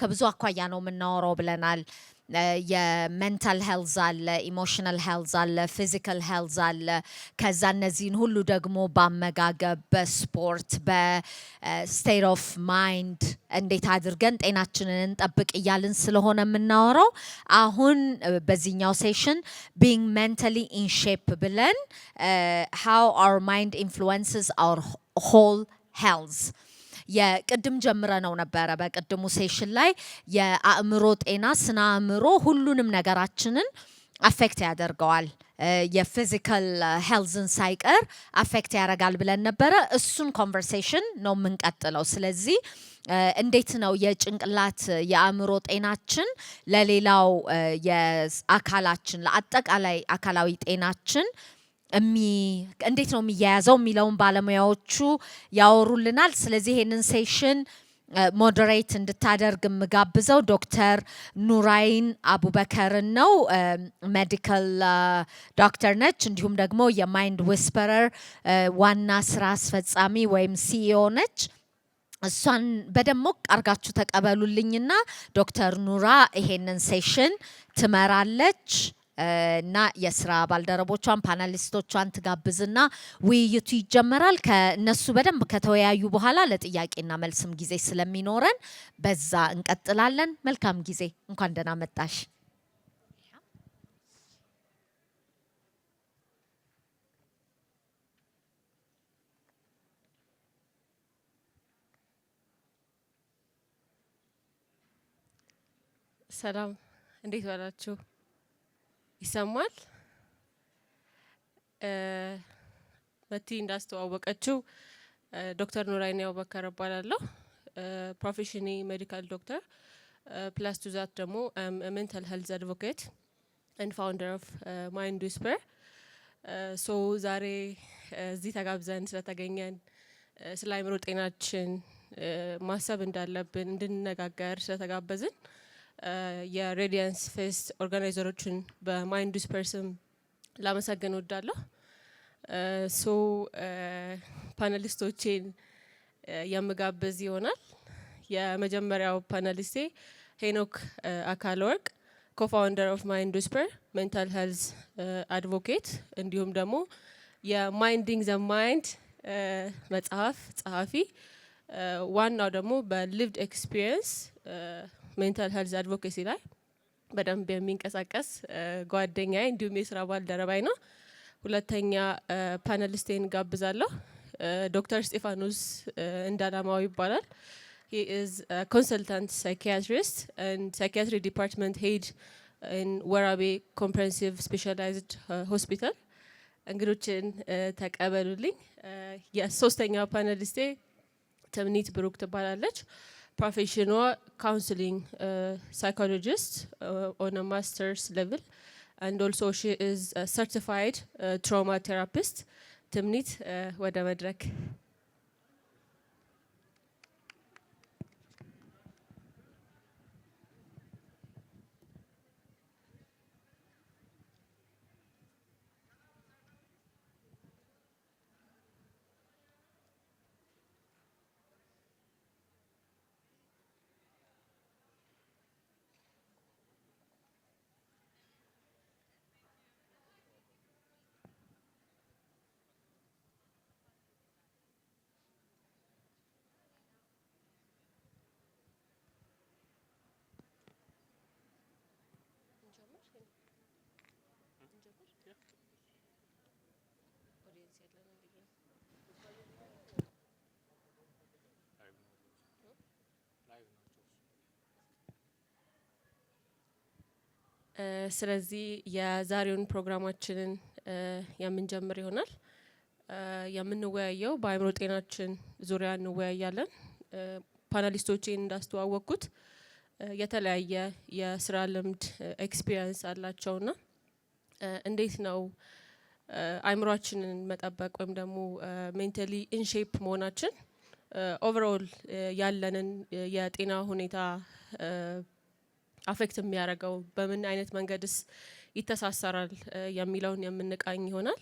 ከብዙ አኳያ ነው የምናወራው ብለናል። የሜንታል ሄልዝ አለ፣ ኢሞሽናል ሄልዝ አለ፣ ፊዚካል ሄልዝ አለ። ከዛ እነዚህን ሁሉ ደግሞ በአመጋገብ፣ በስፖርት፣ በስቴት ኦፍ ማይንድ እንዴት አድርገን ጤናችንን እንጠብቅ እያልን ስለሆነ የምናወራው አሁን በዚህኛው ሴሽን ቢንግ ሜንታሊ ኢን ሼፕ ብለን ሃው አወር ማይንድ ኢንፍሉዌንስስ አወር ሆል ሄልዝ የቅድም ጀምረ ነው ነበረ። በቅድሙ ሴሽን ላይ የአእምሮ ጤና ስነ አእምሮ ሁሉንም ነገራችንን አፌክት ያደርገዋል፣ የፊዚካል ሄልዝን ሳይቀር አፌክት ያደርጋል ብለን ነበረ። እሱን ኮንቨርሴሽን ነው የምንቀጥለው። ስለዚህ እንዴት ነው የጭንቅላት የአእምሮ ጤናችን ለሌላው የአካላችን ለአጠቃላይ አካላዊ ጤናችን እንዴት ነው የሚያያዘው የሚለውን ባለሙያዎቹ ያወሩልናል። ስለዚህ ይሄንን ሴሽን ሞዴሬት እንድታደርግ የምጋብዘው ዶክተር ኑራይን አቡበከርን ነው። ሜዲካል ዶክተር ነች፣ እንዲሁም ደግሞ የማይንድ ዊስፐረር ዋና ስራ አስፈጻሚ ወይም ሲኢኦ ነች። እሷን በደሞ አርጋችሁ ተቀበሉልኝና ዶክተር ኑራ ይሄንን ሴሽን ትመራለች እና የስራ ባልደረቦቿን ፓናሊስቶቿን ትጋብዝና ውይይቱ ይጀመራል። ከነሱ በደንብ ከተወያዩ በኋላ ለጥያቄና መልስም ጊዜ ስለሚኖረን በዛ እንቀጥላለን። መልካም ጊዜ። እንኳን ደህና መጣሽ። ሰላም፣ እንዴት ዋላችሁ? ይሰማል? መቲ እንዳስተዋወቀችው ዶክተር ኑራይን አቡበከር እባላለሁ። ፕሮፌሽኔ ሜዲካል ዶክተር ፕላስ ቱ ዛት ደግሞ ሜንታል ሄልዝ አድቮኬት ኤንድ ፋውንደር ኦፍ ማይንድ ዊስፐር። ሶ ዛሬ እዚህ ተጋብዘን ስለተገኘን ስለ አእምሮ ጤናችን ማሰብ እንዳለብን እንድንነጋገር ስለተጋበዝን የሬዲያንስ ፌስት ኦርጋናይዘሮችን በማይንድ ዊስፐር ስም ላመሰግን እወዳለሁ። ሶ ፓነሊስቶቼን የምጋብዝ ይሆናል። የመጀመሪያው ፓነሊስቴ ሄኖክ አካለ ወርቅ ኮፋውንደር ኦፍ ማይንድ ዊስፐር ሜንታል ሄልዝ አድቮኬት እንዲሁም ደግሞ የማይንዲንግ ዘ ማይንድ መጽሐፍ ጸሐፊ፣ ዋናው ደግሞ በሊቭድ ኤክስፒሪየንስ ሜንታል ሄልዝ አድቮኬሲ ላይ በደንብ የሚንቀሳቀስ ጓደኛዬ እንዲሁም የስራ ባልደረባይ ነው። ሁለተኛ ፓነሊስቴን ጋብዛለሁ። ዶክተር ስጢፋኖስ እንዳላማው ይባላል። he is a consultant psychiatrist and psychiatry department head in ወራቤ comprehensive specialized hospital። እንግዶችን ተቀበሉልኝ። የሶስተኛው ፓነሊስቴ ተምኒት ብሩክ ትባላለች። ፕሮፌሽኗ ካውንስሊንግ psychologist on a master's level and also she is a certified trauma therapist። ተምኒት ወደ መድረክ። ስለዚህ የዛሬውን ፕሮግራማችንን የምንጀምር ይሆናል። የምንወያየው በአእምሮ ጤናችን ዙሪያ እንወያያለን። ፓናሊስቶቼን እንዳስተዋወቅኩት የተለያየ የስራ ልምድ ኤክስፒሪየንስ አላቸውና እንዴት ነው አእምሯችንን መጠበቅ ወይም ደግሞ ሜንታሊ ኢንሼፕ መሆናችን ኦቨርኦል ያለንን የጤና ሁኔታ አፌክት የሚያደርገው በምን አይነት መንገድስ ይተሳሰራል የሚለውን የምንቃኝ ይሆናል።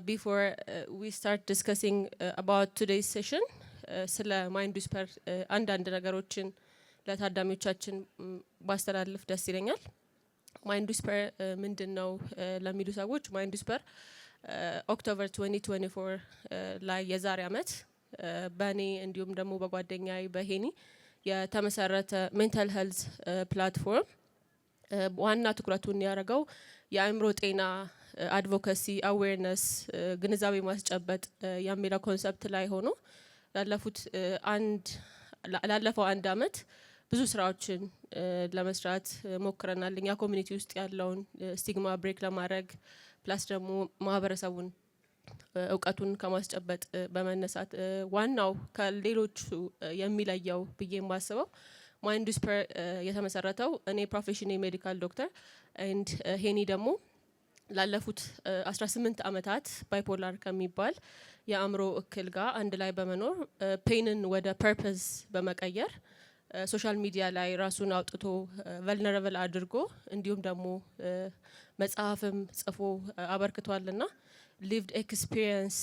Before we start discussing about today's session ስለ ማይንድ ዊስፐር አንዳንድ ነገሮችን ለታዳሚዎቻችን ባስተላልፍ ደስ ይለኛል። ማይንድ ዊስፐር ምንድነው ለሚሉ ሰዎች ማይንድ ዊስፐር ኦክቶበር 2024 ላይ የዛሬ አመት በእኔ እንዲሁም ደግሞ በጓደኛዬ በሄኒ የተመሰረተ ሜንታል ሄልዝ ፕላትፎርም ዋና ትኩረቱን ያደረገው የአእምሮ ጤና አድቮካሲ አዌርነስ ግንዛቤ ማስጨበጥ የሚለው ኮንሰፕት ላይ ሆኖ ላለፈው አንድ አመት ብዙ ስራዎችን ለመስራት ሞክረናል። እኛ ኮሚኒቲ ውስጥ ያለውን ስቲግማ ብሬክ ለማድረግ ፕላስ ደግሞ ማህበረሰቡን እውቀቱን ከማስጨበጥ በመነሳት ዋናው ከሌሎቹ የሚለየው ብዬ የማስበው ማይንድ ዊስፐር የተመሰረተው እኔ ፕሮፌሽናል ሜዲካል ዶክተር ኤንድ ሄኒ ደግሞ ላለፉት 18 አመታት ባይፖላር ከሚባል የአእምሮ እክል ጋር አንድ ላይ በመኖር ፔንን ወደ ፐርፐዝ በመቀየር ሶሻል ሚዲያ ላይ ራሱን አውጥቶ ቨልነራብል አድርጎ እንዲሁም ደግሞ መጽሐፍም ጽፎ አበርክቷልና ሊቭድ ኤክስፒሪየንስ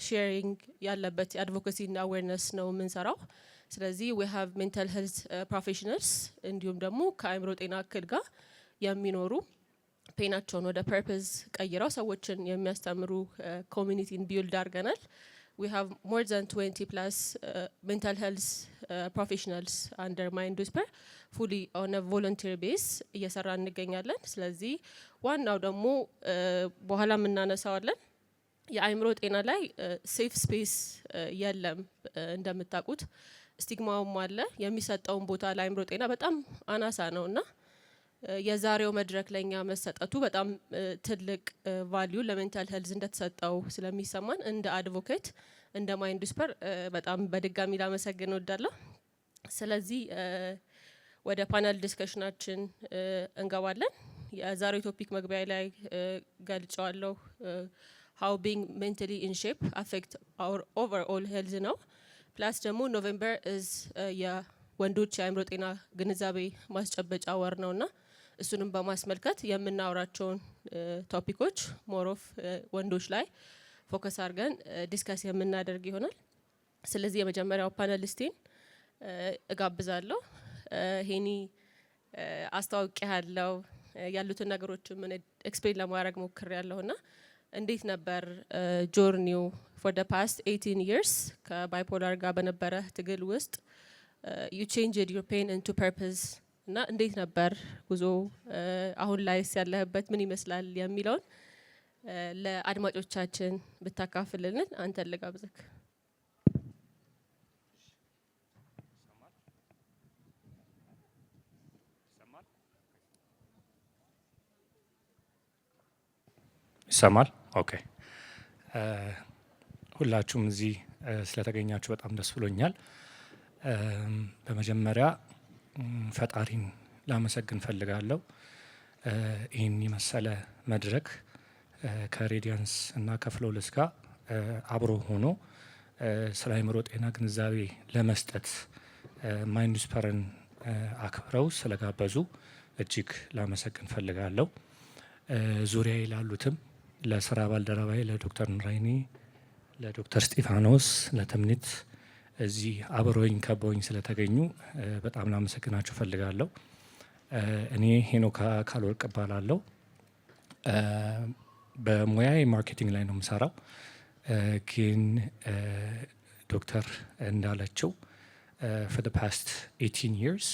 ሼሪንግ ያለበት የአድቮካሲ እና አዌርነስ ነው የምንሰራው። ስለዚህ ዊ ሃቭ ሜንታል ሄልዝ ፕሮፌሽናልስ እንዲሁም ደግሞ ከአእምሮ ጤና እክል ጋር የሚኖሩ ፔናቸውን ወደ ፐርፐዝ ቀይረው ሰዎችን የሚያስተምሩ ኮሚኒቲን ቢልድ አድርገናል። we have more than 20 plus mental health professionals under Mind Whisper fully on a volunteer base እየሰራ እንገኛለን። ስለዚህ ዋናው ደግሞ በኋላ የምናነሳዋለን የአእምሮ ጤና ላይ ሴፍ ስፔስ የለም። እንደምታውቁት ስቲግማውም አለ። የሚሰጠውን ቦታ ለአእምሮ ጤና በጣም አናሳ ነውና የዛሬው መድረክ ለኛ መሰጠቱ በጣም ትልቅ ቫልዩ ለሜንታል ሄልዝ እንደተሰጠው ስለሚሰማን እንደ አድቮኬት እንደ ማይንድ ዊስፐር በጣም በድጋሚ ላመሰግን እወዳለሁ። ስለዚህ ወደ ፓናል ዲስከሽናችን እንገባለን። የዛሬው ቶፒክ መግቢያ ላይ ገልጫዋለሁ። how being mentally in shape affect our overall health ነው። ፕላስ ደግሞ ኖቬምበር is የወንዶች የአእምሮ ጤና ግንዛቤ ማስጨበጫ ወር ነውና እሱንም በማስመልከት የምናወራቸውን ቶፒኮች ሞር ኦፍ ወንዶች ላይ ፎከስ አድርገን ዲስከስ የምናደርግ ይሆናል። ስለዚህ የመጀመሪያው ፓነሊስቴን እጋብዛለሁ። ሄኒ አስተዋውቂያለሁ ያሉትን ነገሮች ምን ኤክስፕሌን ለማድረግ ሞክሬያለሁና እንዴት ነበር ጆርኒው for the past 18 years ከባይፖላር ጋር በነበረ ትግል ውስጥ you changed your pain into purpose እና እንዴት ነበር ጉዞ አሁን ላይ ያለህበት ምን ይመስላል የሚለውን ለአድማጮቻችን ብታካፍልልን አንተ ልጋብዘክ። ይሰማል? ኦኬ። ሁላችሁም እዚህ ስለተገኛችሁ በጣም ደስ ብሎኛል። በመጀመሪያ ፈጣሪን ላመሰግን ፈልጋለሁ። ይህን የመሰለ መድረክ ከሬዲያንስ እና ከፍሎለስ ጋር አብሮ ሆኖ ስለ አእምሮ ጤና ግንዛቤ ለመስጠት ማይንድ ዊስፐርን አክብረው ስለጋበዙ እጅግ ላመሰግን ፈልጋለሁ። ዙሪያዬ ላሉትም ለስራ ባልደረባዬ ለዶክተር ንራይኒ፣ ለዶክተር ስጢፋኖስ፣ ለተምኒት እዚህ አብረውኝ ከበውኝ ስለተገኙ በጣም ላመሰግናችሁ ፈልጋለሁ። እኔ ሄኖክ አካልወርቅ እባላለሁ። በሙያዬ ማርኬቲንግ ላይ ነው የምሰራው። ግን ዶክተር እንዳለችው for the past 18 years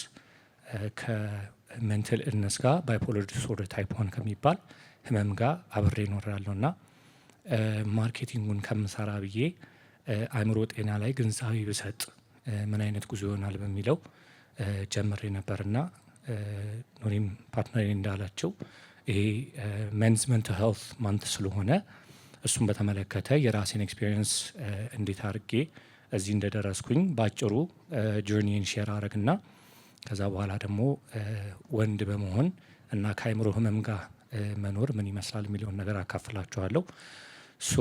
ከሜንታል ኢልነስ ጋር ባይፖላር ዲስኦርደር ታይፕ 1 ከሚባል ህመም ጋር አብሬ እኖራለሁ እና ማርኬቲንጉን ከምሰራ ብዬ አእምሮ ጤና ላይ ግንዛቤ ብሰጥ ምን አይነት ጉዞ ይሆናል በሚለው ጀምሬ ነበርና ኖሪም ፓርትነር እንዳላቸው ይሄ ሜንስ ሜንታል ሄልት ማንት ስለሆነ እሱን በተመለከተ የራሴን ኤክስፒሪየንስ እንዴት አድርጌ እዚህ እንደደረስኩኝ ባጭሩ ጆርኒን ሼር አረግና ከዛ በኋላ ደግሞ ወንድ በመሆን እና ከአእምሮ ህመም ጋር መኖር ምን ይመስላል የሚለውን ነገር አካፍላችኋለሁ። ሶ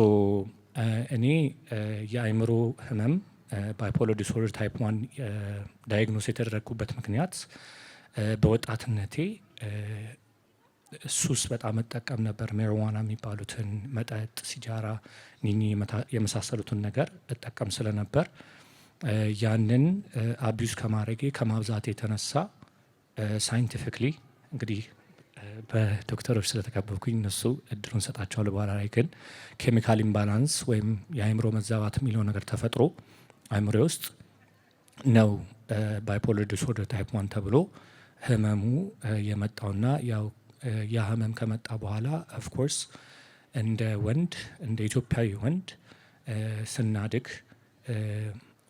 እኔ የአእምሮ ህመም ባይፖላር ዲስኦርደር ታይፕ 1 ዳያግኖስ የተደረግኩበት ምክንያት በወጣትነቴ ሱስ በጣም እጠቀም ነበር። ሜሪዋና የሚባሉትን መጠጥ፣ ሲጃራ፣ ኒኒ የመሳሰሉትን ነገር እጠቀም ስለነበር ያንን አቢዩዝ ከማድረጌ ከማብዛት የተነሳ ሳይንቲፊክሊ እንግዲህ በዶክተሮች ስለተከበብኩኝ እነሱ እድሉን ሰጣቸዋል። በኋላ ላይ ግን ኬሚካል ኢምባላንስ ወይም የአእምሮ መዛባት የሚለው ነገር ተፈጥሮ አእምሮ ውስጥ ነው ባይፖለር ዲስኦርደር ታይፕ 1 ተብሎ ህመሙ የመጣውና ያው ያ ህመም ከመጣ በኋላ ኦፍኮርስ እንደ ወንድ እንደ ኢትዮጵያዊ ወንድ ስናድግ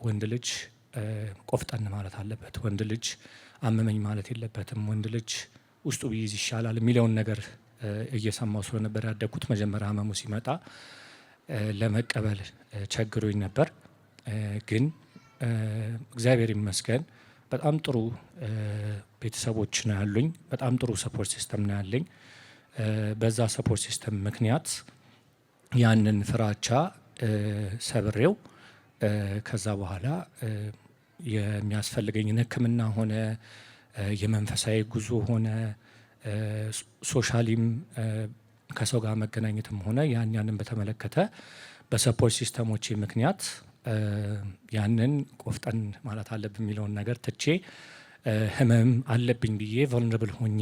ወንድ ልጅ ቆፍጠን ማለት አለበት። ወንድ ልጅ አመመኝ ማለት የለበትም። ወንድ ልጅ ውስጡ ቢይዝ ይሻላል የሚለውን ነገር እየሰማው ስለነበር ያደግኩት መጀመሪያ ህመሙ ሲመጣ ለመቀበል ቸግሮኝ ነበር። ግን እግዚአብሔር ይመስገን በጣም ጥሩ ቤተሰቦች ነው ያሉኝ። በጣም ጥሩ ሰፖርት ሲስተም ነው ያለኝ። በዛ ሰፖርት ሲስተም ምክንያት ያንን ፍራቻ ሰብሬው ከዛ በኋላ የሚያስፈልገኝን ሕክምና ሆነ የመንፈሳዊ ጉዞ ሆነ ሶሻሊም ከሰው ጋር መገናኘትም ሆነ ያንን በተመለከተ በሰፖርት ሲስተሞች ምክንያት ያንን ቆፍጠን ማለት አለብኝ የሚለውን ነገር ትቼ ህመም አለብኝ ብዬ ቨልነራብል ሆኜ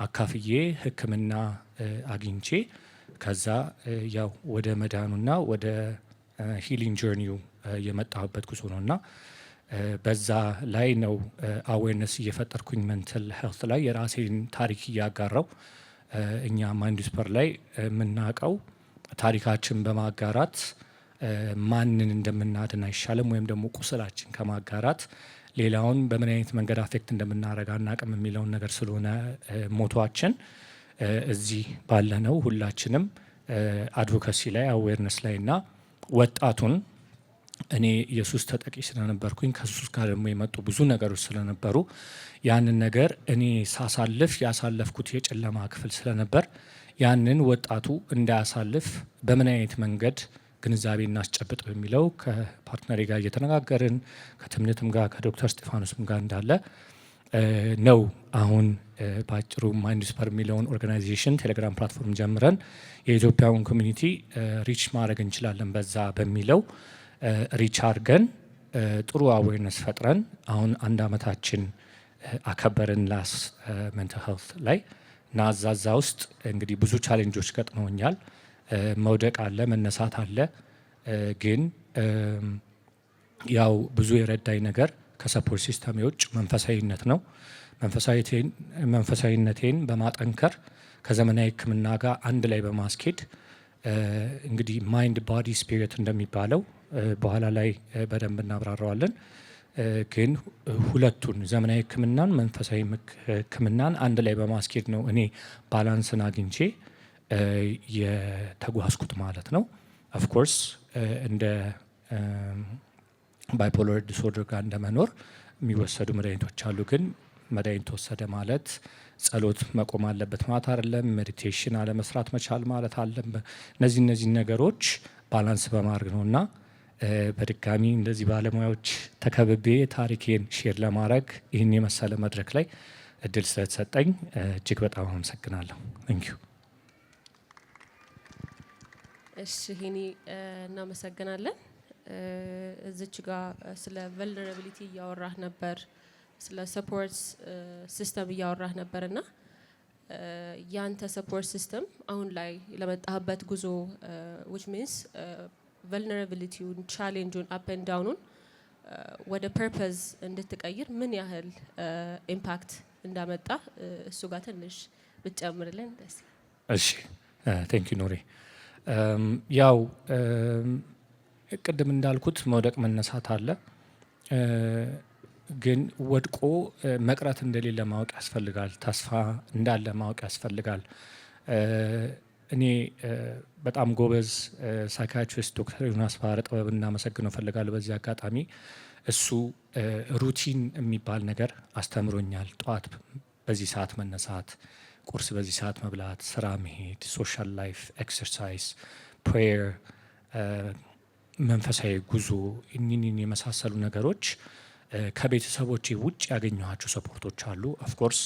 አካፍዬ ሕክምና አግኝቼ ከዛ ያው ወደ መዳኑና ወደ ሂሊንግ ጆርኒው የመጣሁበት ጉዞ ነውና በዛ ላይ ነው አዌርነስ እየፈጠርኩኝ ሜንታል ሄልት ላይ የራሴን ታሪክ እያጋራው እኛ ማይንድ ዊስፐር ላይ የምናውቀው ታሪካችን በማጋራት ማንን እንደምናድን አይሻልም ወይም ደግሞ ቁስላችን ከማጋራት ሌላውን በምን አይነት መንገድ አፌክት እንደምናደርግ አናውቅም የሚለውን ነገር ስለሆነ ሞቷችን እዚህ ባለነው ሁላችንም አድቮካሲ ላይ አዌርነስ ላይ እና ወጣቱን እኔ ኢየሱስ ተጠቂ ስለነበርኩኝ ከሱስ ጋር ደግሞ የመጡ ብዙ ነገሮች ስለነበሩ ያንን ነገር እኔ ሳሳልፍ ያሳለፍኩት የጨለማ ክፍል ስለነበር ያንን ወጣቱ እንዳያሳልፍ በምን አይነት መንገድ ግንዛቤ እናስጨብጥ በሚለው ከፓርትነሬ ጋር እየተነጋገርን ከትምነትም ጋር ከዶክተር እስጢፋኖስም ጋር እንዳለ ነው። አሁን በአጭሩ ማይንድ ዊስፐር የሚለውን ኦርጋናይዜሽን ቴሌግራም ፕላትፎርም ጀምረን የኢትዮጵያውን ኮሚኒቲ ሪች ማድረግ እንችላለን በዛ በሚለው ሪች አድርገን ጥሩ አዌርነስ ፈጥረን አሁን 1 ዓመታችን አከበርን ላስ ሜንታል ሄልት ላይ እና አዛዛ ውስጥ እንግዲህ ብዙ ቻሌንጆች ገጥመውኛል። መውደቅ አለ፣ መነሳት አለ። ግን ያው ብዙ የረዳኝ ነገር ከሰፖርት ሲስተም የውጭ መንፈሳዊነት ነው። መንፈሳዊነቴን በማጠንከር ከዘመናዊ ሕክምና ጋር አንድ ላይ በማስኬድ እንግዲህ ማይንድ ባዲ ስፒሪት እንደሚባለው በኋላ ላይ በደንብ እናብራራዋለን። ግን ሁለቱን ዘመናዊ ሕክምናን መንፈሳዊ ሕክምናን አንድ ላይ በማስኬድ ነው እኔ ባላንስን አግኝቼ የተጓዝኩት ማለት ነው። ኦፍኮርስ እንደ ባይፖለር ዲስኦርደር ጋር እንደመኖር የሚወሰዱ መድኃኒቶች አሉ። ግን መድኃኒት ወሰደ ማለት ጸሎት መቆም አለበት ማለት አይደለም። ሜዲቴሽን አለመስራት መቻል ማለት አለም። እነዚህ ነገሮች ባላንስ በማድረግ ነው እና በድጋሚ እንደዚህ ባለሙያዎች ተከብቤ ታሪኬን ሼር ለማድረግ ይህን የመሰለ መድረክ ላይ እድል ስለተሰጠኝ እጅግ በጣም አመሰግናለሁ። ቴንኪዩ። እሺ ሄኒ እናመሰግናለን። እዚች ጋር ስለ ቨልነራቢሊቲ እያወራህ ነበር፣ ስለ ሰፖርት ሲስተም እያወራህ ነበር እና ያንተ ሰፖርት ሲስተም አሁን ላይ ለመጣህበት ጉዞ which means ቨልነራቢሊቲውን ቻሌንጁን አፕ ኤንድ ዳውኑን ወደ ፐርፐዝ እንድትቀይር ምን ያህል ኢምፓክት እንዳመጣ እሱ ጋር ትንሽ ብትጨምርልን ደስ ይላል። እሺ ቴንክ ዩ ኖሬ። ያው ቅድም እንዳልኩት መውደቅ መነሳት አለ። ግን ወድቆ መቅረት እንደሌለ ማወቅ ያስፈልጋል። ተስፋ እንዳለ ማወቅ ያስፈልጋል። እኔ በጣም ጎበዝ ሳይካትሪስት ዶክተር ዮናስ ባህረ ጥበብ እናመሰግነው እፈልጋለሁ በዚህ አጋጣሚ። እሱ ሩቲን የሚባል ነገር አስተምሮኛል። ጠዋት በዚህ ሰዓት መነሳት፣ ቁርስ በዚህ ሰዓት መብላት፣ ስራ መሄድ፣ ሶሻል ላይፍ፣ ኤክሰርሳይዝ፣ ፕሬየር፣ መንፈሳዊ ጉዞ እኒን የመሳሰሉ ነገሮች ከቤተሰቦቼ ውጭ ያገኘኋቸው ሰፖርቶች አሉ። ኦፍኮርስ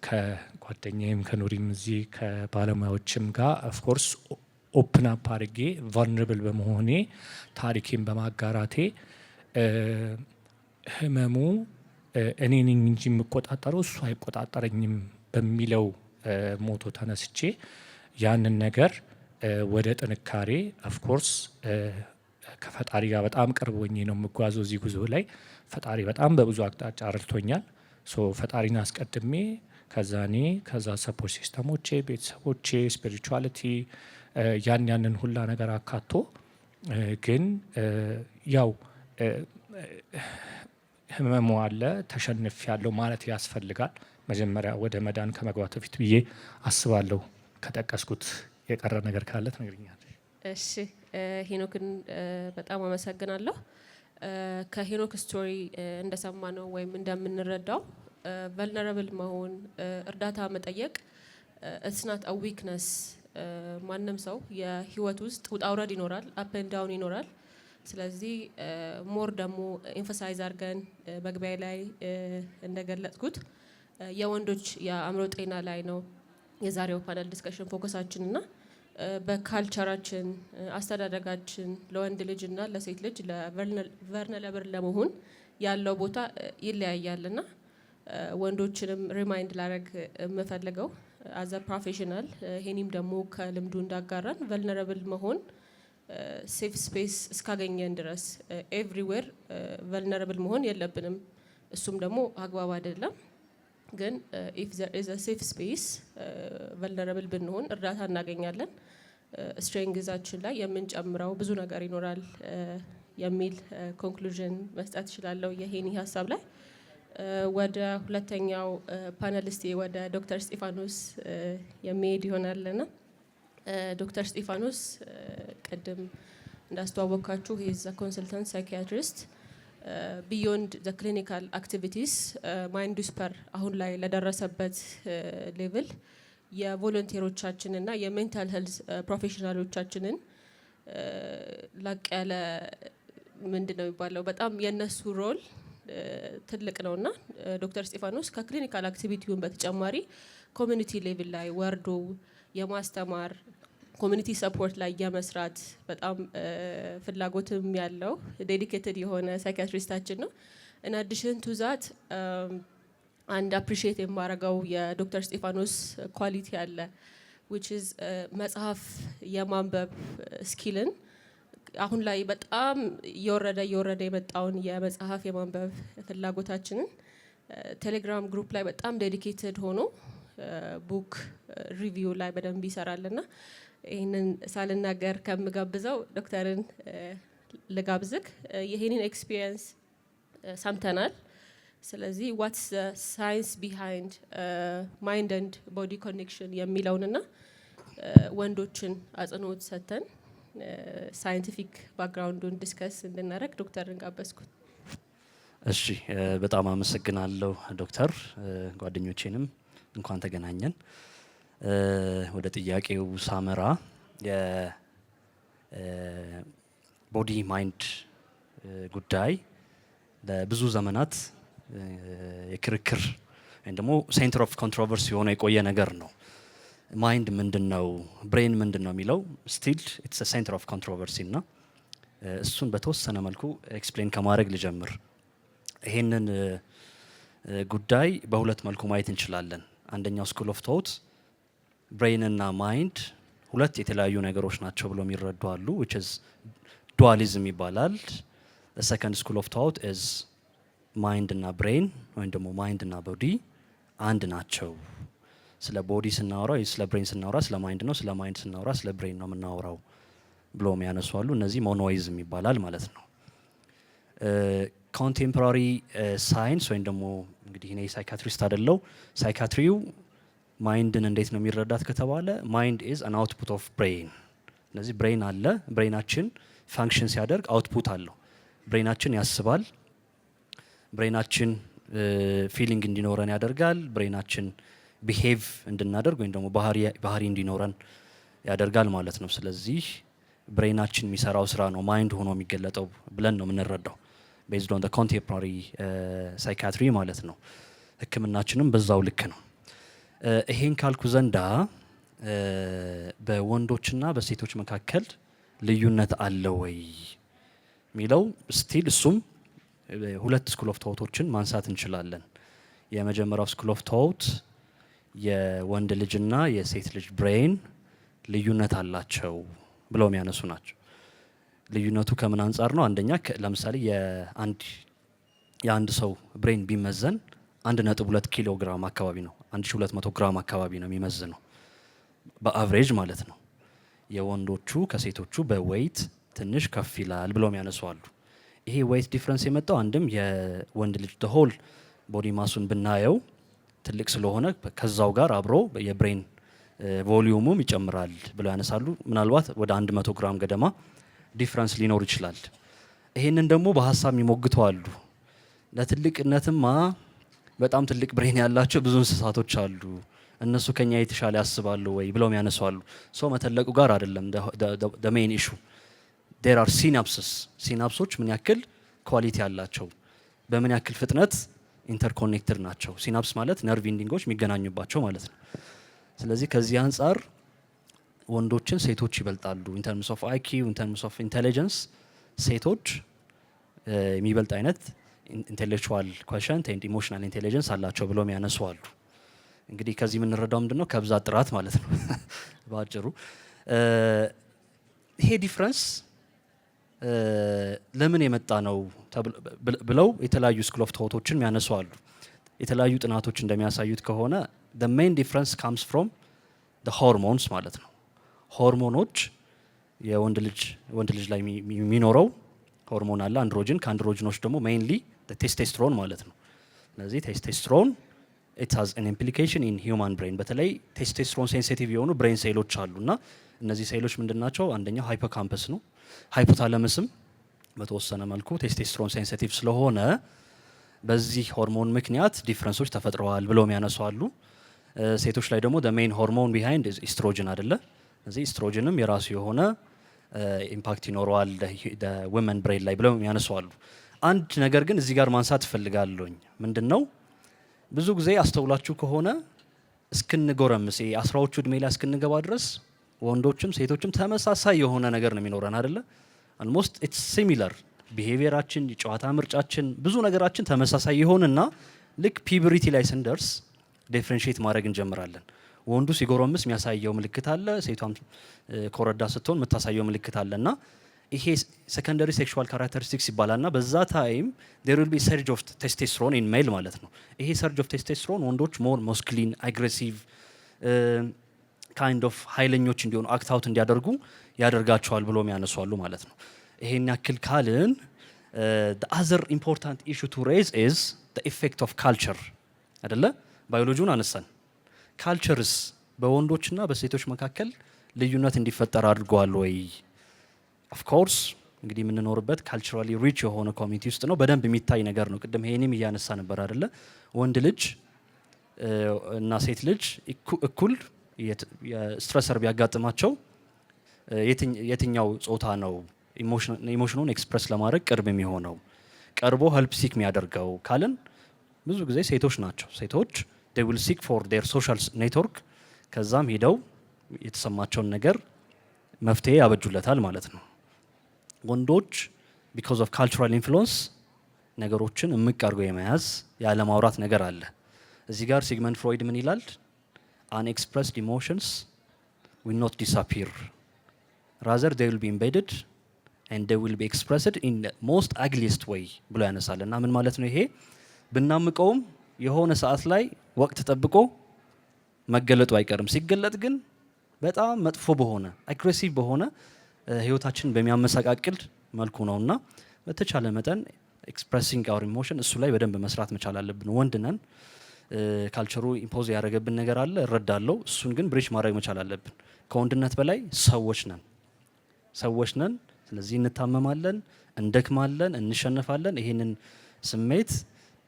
ከጓደኛዬም ከኑሪም እዚህ ከባለሙያዎችም ጋር ኦፍኮርስ ኦፕን አፕ አድርጌ ቫልነራብል በመሆኔ ታሪኬን በማጋራቴ ህመሙ እኔ ነኝ እንጂ የምቆጣጠረው እሱ አይቆጣጠረኝም በሚለው ሞቶ ተነስቼ ያንን ነገር ወደ ጥንካሬ ኦፍኮርስ ከፈጣሪ ጋር በጣም ቅርብ ሆኜ ነው የምጓዘው። እዚህ ጉዞ ላይ ፈጣሪ በጣም በብዙ አቅጣጫ ረድቶኛል። ፈጣሪን አስቀድሜ ከዛ ሰፖርት ሲስተሞቼ፣ ቤተሰቦቼ፣ ስፒሪቹዋሊቲ ያንን ሁላ ነገር አካቶ ግን ያው ህመሙ አለ ተሸንፍ ያለው ማለት ያስፈልጋል። መጀመሪያ ወደ መዳን ከመግባት በፊት ብዬ አስባለሁ። ከጠቀስኩት የቀረ ነገር ካለ ትነግሪኛለሽ? እሺ ሄኖክን በጣም አመሰግናለሁ። ከሄኖክ ስቶሪ እንደሰማነው ወይም እንደምንረዳው ቨልነራብል መሆን እርዳታ መጠየቅ ኢትስ ናት አ ዊክነስ። ማንም ሰው የህይወት ውስጥ ውጣ ውረድ ይኖራል፣ አፕ ኤንድ ዳውን ይኖራል። ስለዚህ ሞር ደግሞ ኤንፈሳይዝ አድርገን መግቢያ ላይ እንደገለጽኩት የወንዶች የአእምሮ ጤና ላይ ነው የዛሬው ፓነል ዲስከሽን ፎከሳችን እና በካልቸራችን አስተዳደጋችን ለወንድ ልጅና ለሴት ልጅ ለቨልነራብል ለመሆን ያለው ቦታ ይለያያልና ወንዶችንም ሪማይንድ ላረግ የምፈልገው አዘ ፕሮፌሽናል ሄኒም ደግሞ ከልምዱ እንዳጋራን ቨልነራብል መሆን ሴፍ ስፔስ እስካገኘን ድረስ ኤቭሪዌር ቨልነራብል መሆን የለብንም። እሱም ደግሞ አግባብ አይደለም። ግን ኢፍ ዘር ኢዝ አ ሴፍ ስፔስ ቨልነራብል ብንሆን እርዳታ እናገኛለን። ስትሬንግዛችን ላይ የምንጨምረው ብዙ ነገር ይኖራል የሚል ኮንክሉዥን መስጠት እችላለሁ የሄኒ ሀሳብ ላይ። ወደ ሁለተኛው ፓነሊስት ወደ ዶክተር እስጢፋኖስ የሚሄድ ይሆናልና ዶክተር እስጢፋኖስ ቅድም እንዳስተዋወቅካችሁ ሂዝ አ ኮንሰልታንት ሳይኪያትሪስት ቢዮንድ ዘ ክሊኒካል አክቲቪቲስ ማይንድ ዊስፐር አሁን ላይ ለደረሰበት ሌቭል የቮለንቴሮቻችንና የሜንታል ሄልዝ ፕሮፌሽናሎቻችንን ላቅ ያለ ምንድን ነው የሚባለው በጣም የነሱ ሮል ትልቅ ነውና ዶክተር እስጢፋኖስ ከክሊኒካል አክቲቪቲውን በተጨማሪ ኮሚኒቲ ሌቭል ላይ ወርዶ የማስተማር ኮሚኒቲ ሰፖርት ላይ የመስራት በጣም ፍላጎትም ያለው ዴዲኬትድ የሆነ ሳይኪያትሪስታችን ነው። ኢን አዲሽን ቱ ዛት አንድ አፕሪሺየት የማረገው የዶክተር እስጢፋኖስ ኳሊቲ አለ which is መጽሐፍ የማንበብ ስኪልን አሁን ላይ በጣም እየወረደ የመጣውን የመጽሐፍ የማንበብ ፍላጎታችንን ቴሌግራም ግሩፕ ላይ በጣም ዴዲኬትድ ሆኖ ቡክ ሪቪው ላይ በደንብ ይሰራልና ይህንን ሳልናገር ከምጋብዘው ዶክተርን ልጋብዝክ። ይህንን ኤክስፒሪየንስ ሰምተናል። ስለዚህ ዋትስ ሳይንስ ቢሃይንድ ማይንድ ኤንድ ቦዲ ኮኔክሽን የሚለውንና ወንዶችን አጽንኦት ሰጥተን ሳይንቲፊክ ባክግራውንዱን ዲስከስ እንድናደርግ ዶክተርን ጋበዝኩት። እሺ በጣም አመሰግናለሁ ዶክተር። ጓደኞቼንም እንኳን ተገናኘን። ወደ ጥያቄው ሳመራ የቦዲ ማይንድ ጉዳይ ለብዙ ዘመናት የክርክር ወይም ደግሞ ሴንተር ኦፍ ኮንትሮቨርሲ የሆነ የቆየ ነገር ነው። ማይንድ ምንድን ነው፣ ብሬን ምንድን ነው የሚለው ስቲል ኢትስ ሴንተር ኦፍ ኮንትሮቨርሲ እና እሱን በተወሰነ መልኩ ኤክስፕሌን ከማድረግ ልጀምር። ይሄንን ጉዳይ በሁለት መልኩ ማየት እንችላለን። አንደኛው ስኩል ኦፍ ቶት ብሬን እና ማይንድ ሁለት የተለያዩ ነገሮች ናቸው ብሎ የሚረዱ አሉ which is dualism ይባላል። the second school of thought is ማይንድ እና ብሬን ወይም ደግሞ ማይንድ እና ቦዲ አንድ ናቸው። ስለ ቦዲ ስናወራ ስለ ብሬን ስናወራ ስለ ማይንድ ነው፣ ስለ ማይንድ ስናወራ ስለ ብሬን ነው የምናወራው ብሎ የሚያነሱ አሉ። እነዚህ ሞኖይዝም ይባላል ማለት ነው። ኮንቴምፖራሪ ሳይንስ ወይም ደግሞ እንግዲህ እኔ ሳይካትሪስት አይደለው፣ ሳይካትሪው ማይንድን እንዴት ነው የሚረዳት ከተባለ ማይንድ ኢዝ አን አውትፑት ኦፍ ብሬን። ስለዚህ ብሬን አለ፣ ብሬናችን ፋንክሽን ሲያደርግ አውትፑት አለው። ብሬናችን ያስባል፣ ብሬናችን ፊሊንግ እንዲኖረን ያደርጋል፣ ብሬናችን ቢሄቭ እንድናደርግ ወይም ደግሞ ባህሪ እንዲኖረን ያደርጋል ማለት ነው። ስለዚህ ብሬናችን የሚሰራው ስራ ነው ማይንድ ሆኖ የሚገለጠው ብለን ነው የምንረዳው ቤዝድ ኦን ኮንቴምፖራሪ ሳይካትሪ ማለት ነው። ሕክምናችንም በዛው ልክ ነው። ይሄን ካልኩ ዘንዳ በወንዶችና በሴቶች መካከል ልዩነት አለ ወይ የሚለው ስቲል እሱም ሁለት ስኩል ኦፍ ቶቶችን ማንሳት እንችላለን። የመጀመሪያው ስኩል ኦፍ ቶት የወንድ ልጅና የሴት ልጅ ብሬን ልዩነት አላቸው ብለው የሚያነሱ ናቸው። ልዩነቱ ከምን አንጻር ነው? አንደኛ ለምሳሌ የአንድ ሰው ብሬን ቢመዘን 1.2 ኪሎ ግራም አካባቢ ነው፣ 1200 ግራም አካባቢ ነው የሚመዝነው በአቨሬጅ ማለት ነው። የወንዶቹ ከሴቶቹ በዌይት ትንሽ ከፍ ይላል ብለው የሚያነሱ አሉ። ይሄ ዌይት ዲፍረንስ የመጣው አንድም የወንድ ልጅ ሆል ቦዲ ማሱን ብናየው ትልቅ ስለሆነ ከዛው ጋር አብሮ የብሬን ቮሊዩሙም ይጨምራል ብለው ያነሳሉ። ምናልባት ወደ 100 ግራም ገደማ ዲፍረንስ ሊኖር ይችላል። ይሄንን ደግሞ በሀሳብ ይሞግቱ አሉ። ለትልቅነትማ በጣም ትልቅ ብሬን ያላቸው ብዙ እንስሳቶች አሉ፣ እነሱ ከኛ የተሻለ ያስባሉ ወይ ብለው ያነሱ አሉ። ሶ መተለቁ ጋር አይደለም the main issue there are ሲናፕሶች ምን ያክል ኳሊቲ ያላቸው፣ በምን ያክል ፍጥነት ኢንተርኮኔክትድ ናቸው። ሲናፕስ ማለት ነርቭ ኢንዲንጎች የሚገናኙባቸው ማለት ነው። ስለዚህ ከዚህ አንጻር ወንዶችን ሴቶች ይበልጣሉ። ኢን ተርምስ ኦፍ አይኪው፣ ኢን ተርምስ ኦፍ ኢንቴሊጀንስ ሴቶች የሚበልጥ አይነት ኢንቴሌክቹዋል ኮሸንት ኤንድ ኢሞሽናል ኢንቴሊጀንስ አላቸው ብለው የሚያነሱ አሉ። እንግዲህ ከዚህ የምንረዳው ምንድነው? ከብዛት ጥራት ማለት ነው በአጭሩ። ይሄ ዲፍረንስ ለምን የመጣ ነው ብለው የተለያዩ ስኩል ኦፍ ቶቶችን የሚያነሱ አሉ። የተለያዩ ጥናቶች እንደሚያሳዩት ከሆነ the main difference comes from the hormones ማለት ነው። ሆርሞኖች የወንድ ልጅ ላይ የሚኖረው ሆርሞን አለ አንድሮጅን። ከአንድሮጅኖች ደግሞ ሜይንሊ ቴስቴስትሮን ማለት ነው። ስለዚህ ቴስቴስትሮን it has an implication in human brain። በተለይ ቴስቴስትሮን ሴንሲቲቭ የሆኑ ብሬን ሴሎች አሉና እነዚህ ሴሎች ምንድናቸው? አንደኛው ሃይፖካምፐስ ነው። ሃይፖታለመስም በተወሰነ መልኩ ቴስቴስትሮን ሴንሲቲቭ ስለሆነ በዚህ ሆርሞን ምክንያት ዲፍረንሶች ተፈጥረዋል ብለው የሚያነሱ አሉ። ሴቶች ላይ ደግሞ the main hormone behind is estrogen አይደለ? ስለዚህ ኢስትሮጅንም የራሱ የሆነ ኢምፓክት ይኖረዋል women brain ላይ ብለው የሚያነሱ አሉ። አንድ ነገር ግን እዚህ ጋር ማንሳት እፈልጋለሁኝ። ምንድነው? ብዙ ጊዜ አስተውላችሁ ከሆነ እስክንጎረምስ አስራዎቹ እድሜ ላይ እስክንገባ ድረስ ወንዶችም ሴቶችም ተመሳሳይ የሆነ ነገር ነው የሚኖረን አይደለ? almost it's similar ቢሄቪየራችን፣ የጨዋታ ምርጫችን፣ ብዙ ነገራችን ተመሳሳይ ይሆንና ልክ ፒብሪቲ ላይ ስንደርስ ዲፍረንሺየት ማድረግ እንጀምራለን። ወንዱ ሲጎረምስ የሚያሳየው ምልክት አለ፣ ሴቷም ኮረዳ ስትሆን የምታሳየው ምልክት አለና ይሄ ሰከንደሪ ሴክሹዋል ካራክተሪስቲክስ ይባላልና በዛ ታይም there will be surge of testosterone in male ማለት ነው። ይሄ surge of testosterone ወንዶች ሞር ማስኩሊን አግሬሲቭ ካይንድ ኦፍ ኃይለኞች እንዲሆኑ አክት አውት እንዲያደርጉ ያደርጋቸዋል ብሎ የሚያነሷሉ ማለት ነው። ይሄን ያክል ካልን the other important issue to raise is the effect of culture አይደለ? ባዮሎጂውን አነሳን። ካልቸርስ በወንዶችና በሴቶች መካከል ልዩነት እንዲፈጠር አድርገዋል ወይ? ኦፍ ኮርስ እንግዲህ የምንኖርበት ካልቸራሊ ሪች የሆነ ኮሚኒቲ ውስጥ ነው። በደንብ የሚታይ ነገር ነው። ቅድም ይሄንም እያነሳ ነበር አይደለ? ወንድ ልጅ እና ሴት ልጅ እኩል ስትረሰር ቢያጋጥማቸው የትኛው ጾታ ነው ኢሞሽኑን ኤክስፕረስ ለማድረግ ቅርብ የሚሆነው ቀርቦ ሄልፕ ሲክ የሚያደርገው ካልን ብዙ ጊዜ ሴቶች ናቸው። ሴቶች they will seek for their social network ከዛም ሄደው የተሰማቸውን ነገር መፍትሄ ያበጁለታል ማለት ነው። ወንዶች because of cultural influence ነገሮችን እምቅ አድርጎ የመያዝ ያለ ማውራት ነገር አለ። እዚህ ጋር ሲግመንድ ፍሮይድ ምን ይላል? unexpressed emotions will not disappear rather they will be embedded and they will be expressed in the most ugliest way ብሎ ያነሳል። እና ምን ማለት ነው ይሄ? ብናምቀውም የሆነ ሰዓት ላይ ወቅት ጠብቆ መገለጡ አይቀርም። ሲገለጥ ግን በጣም መጥፎ በሆነ አግሬሲቭ በሆነ ህይወታችንን በሚያመሰቃቅል መልኩ ነውና በተቻለ መጠን ኤክስፕሬሲንግ አወር ኢሞሽን እሱ ላይ በደንብ መስራት መቻል አለብን። ወንድ ነን፣ ካልቸሩ ኢምፖዝ ያደረገብን ነገር አለ እረዳለሁ። እሱን ግን ብሪች ማድረግ መቻል አለብን። ከወንድነት በላይ ሰዎች ነን። ስለዚህ እንታመማለን፣ እንደክማለን፣ እንሸነፋለን። ይሄንን ስሜት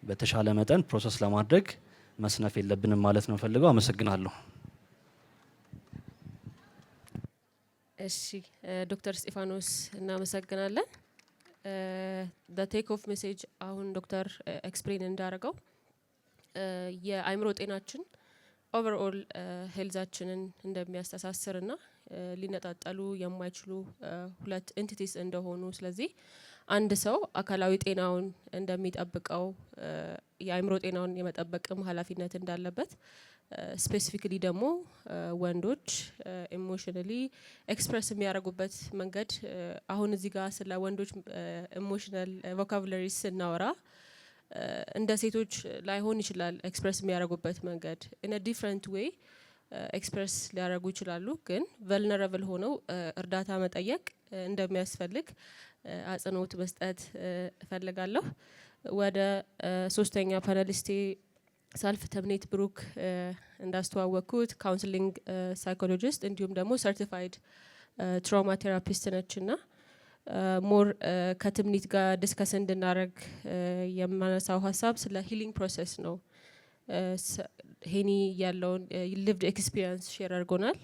በተሻለ መጠን ፕሮሰስ ለማድረግ መስነፍ የለብንም ማለት ነው ፈልገው። አመሰግናለሁ። እሺ ዶክተር እስጢፋኖስ እናመሰግናለን። ቴክ ኦፍ ሜሴጅ አሁን ዶክተር ኤክስፕሌን እንዳደረገው የአእምሮ ጤናችን ኦቨርኦል ሄልዛችንን እንደሚያስተሳስርና ሊነጣጠሉ የማይችሉ ሁለት ኤንቲቲስ እንደሆኑ፣ ስለዚህ አንድ ሰው አካላዊ ጤናውን እንደሚጠብቀው የአእምሮ ጤናውን የመጠበቅም ኃላፊነት እንዳለበት ስፔሲፊክሊ ደግሞ ወንዶች ኢሞሽናሊ ኤክስፕረስ የሚያደርጉበት መንገድ አሁን እዚህ ጋር ስለ ወንዶች ኢሞሽናል ቮካቡላሪ ስናወራ እንደ ሴቶች ላይሆን ይችላል ኤክስፕረስ የሚያደርጉበት መንገድ ኢን አ ዲፍረንት ዌይ ኤክስፕረስ ሊያደርጉ ይችላሉ። ግን ቨልነራብል ሆነው እርዳታ መጠየቅ እንደሚያስፈልግ አጽንኦት መስጠት እፈልጋለሁ። ወደ ሶስተኛ ፓናሊስቴ ሳልፍ ተምኔት ብሩክ እንዳስተዋወቅኩት ካውንስሊንግ ሳይኮሎጂስት እንዲሁም ደግሞ ሰርቲፋይድ ትራውማ ቴራፒስት ነች እና ሞር ከትምኒት ጋር ዲስከስ እንድናደርግ የማነሳው ሀሳብ ስለ ሂሊንግ ፕሮሰስ ነው። ሄኒ ያለውን ሊቭድ ኤክስፒሪየንስ ሼር አድርጎናል።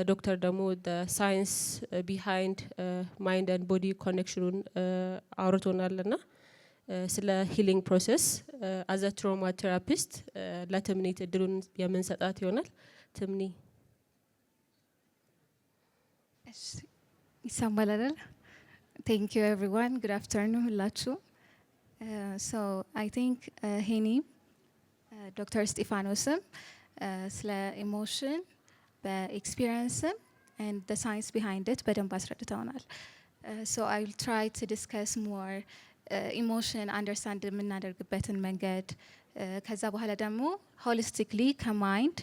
ዶክተር ደግሞ ሳይንስ ቢሃይንድ ማይንድ ኤንድ ቦዲ ኮኔክሽኑን አውርቶናል እና ስለ ሂሊንግ ፕሮሰስ አዘ ትራውማ ቴራፒስት ለትምኒት እድሉን የምንሰጣት ይሆናል። ትምኒ ይሰማል አይደል? Thank you everyone. Good afternoon ሁላችሁ። So I think ሄኒ ዶክተር እስጢፋኖስም ስለ ኢሞሽን በኤክስፒሪየንስም and the science behind it በደንብ አስረድተውናል። So I will try to discuss more ኢሞሽን አንደርስታንድ የምናደርግበትን መንገድ ከዛ በኋላ ደግሞ ሆሊስቲክሊ ከማይንድ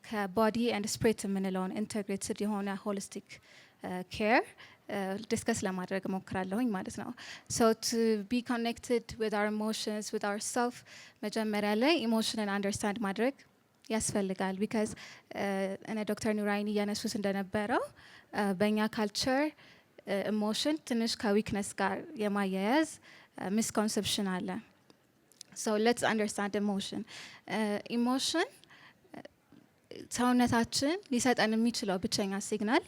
ከቦዲ ኤንድ ስፒሪት የምንለውን ኢንተግሬትድ የሆነ ሆሊስቲክ ኬር ዲስከስ ለማድረግ እሞክራለሁኝ ማለት ነው። ሶ ቱ ቢ ኮኔክትድ ዊዝ አወር ኢሞሽንስ ዊዝ አወር ሰልፍ መጀመሪያ ላይ ኢሞሽንን አንደርስታንድ ማድረግ ያስፈልጋል። ቢካዝ እነ ዶክተር ኑራይኒ እያነሱት እንደነበረው በእኛ ካልቸር ኢሞሽን ትንሽ ከዊክነስ ጋር የማያያዝ ሚስኮንሰፕሽን አለ። ሶ ሌትስ አንደርስታንድ ኢሞሽን። ኢሞሽን ሰውነታችን ሊሰጠን የሚችለው ብቸኛ ሲግናል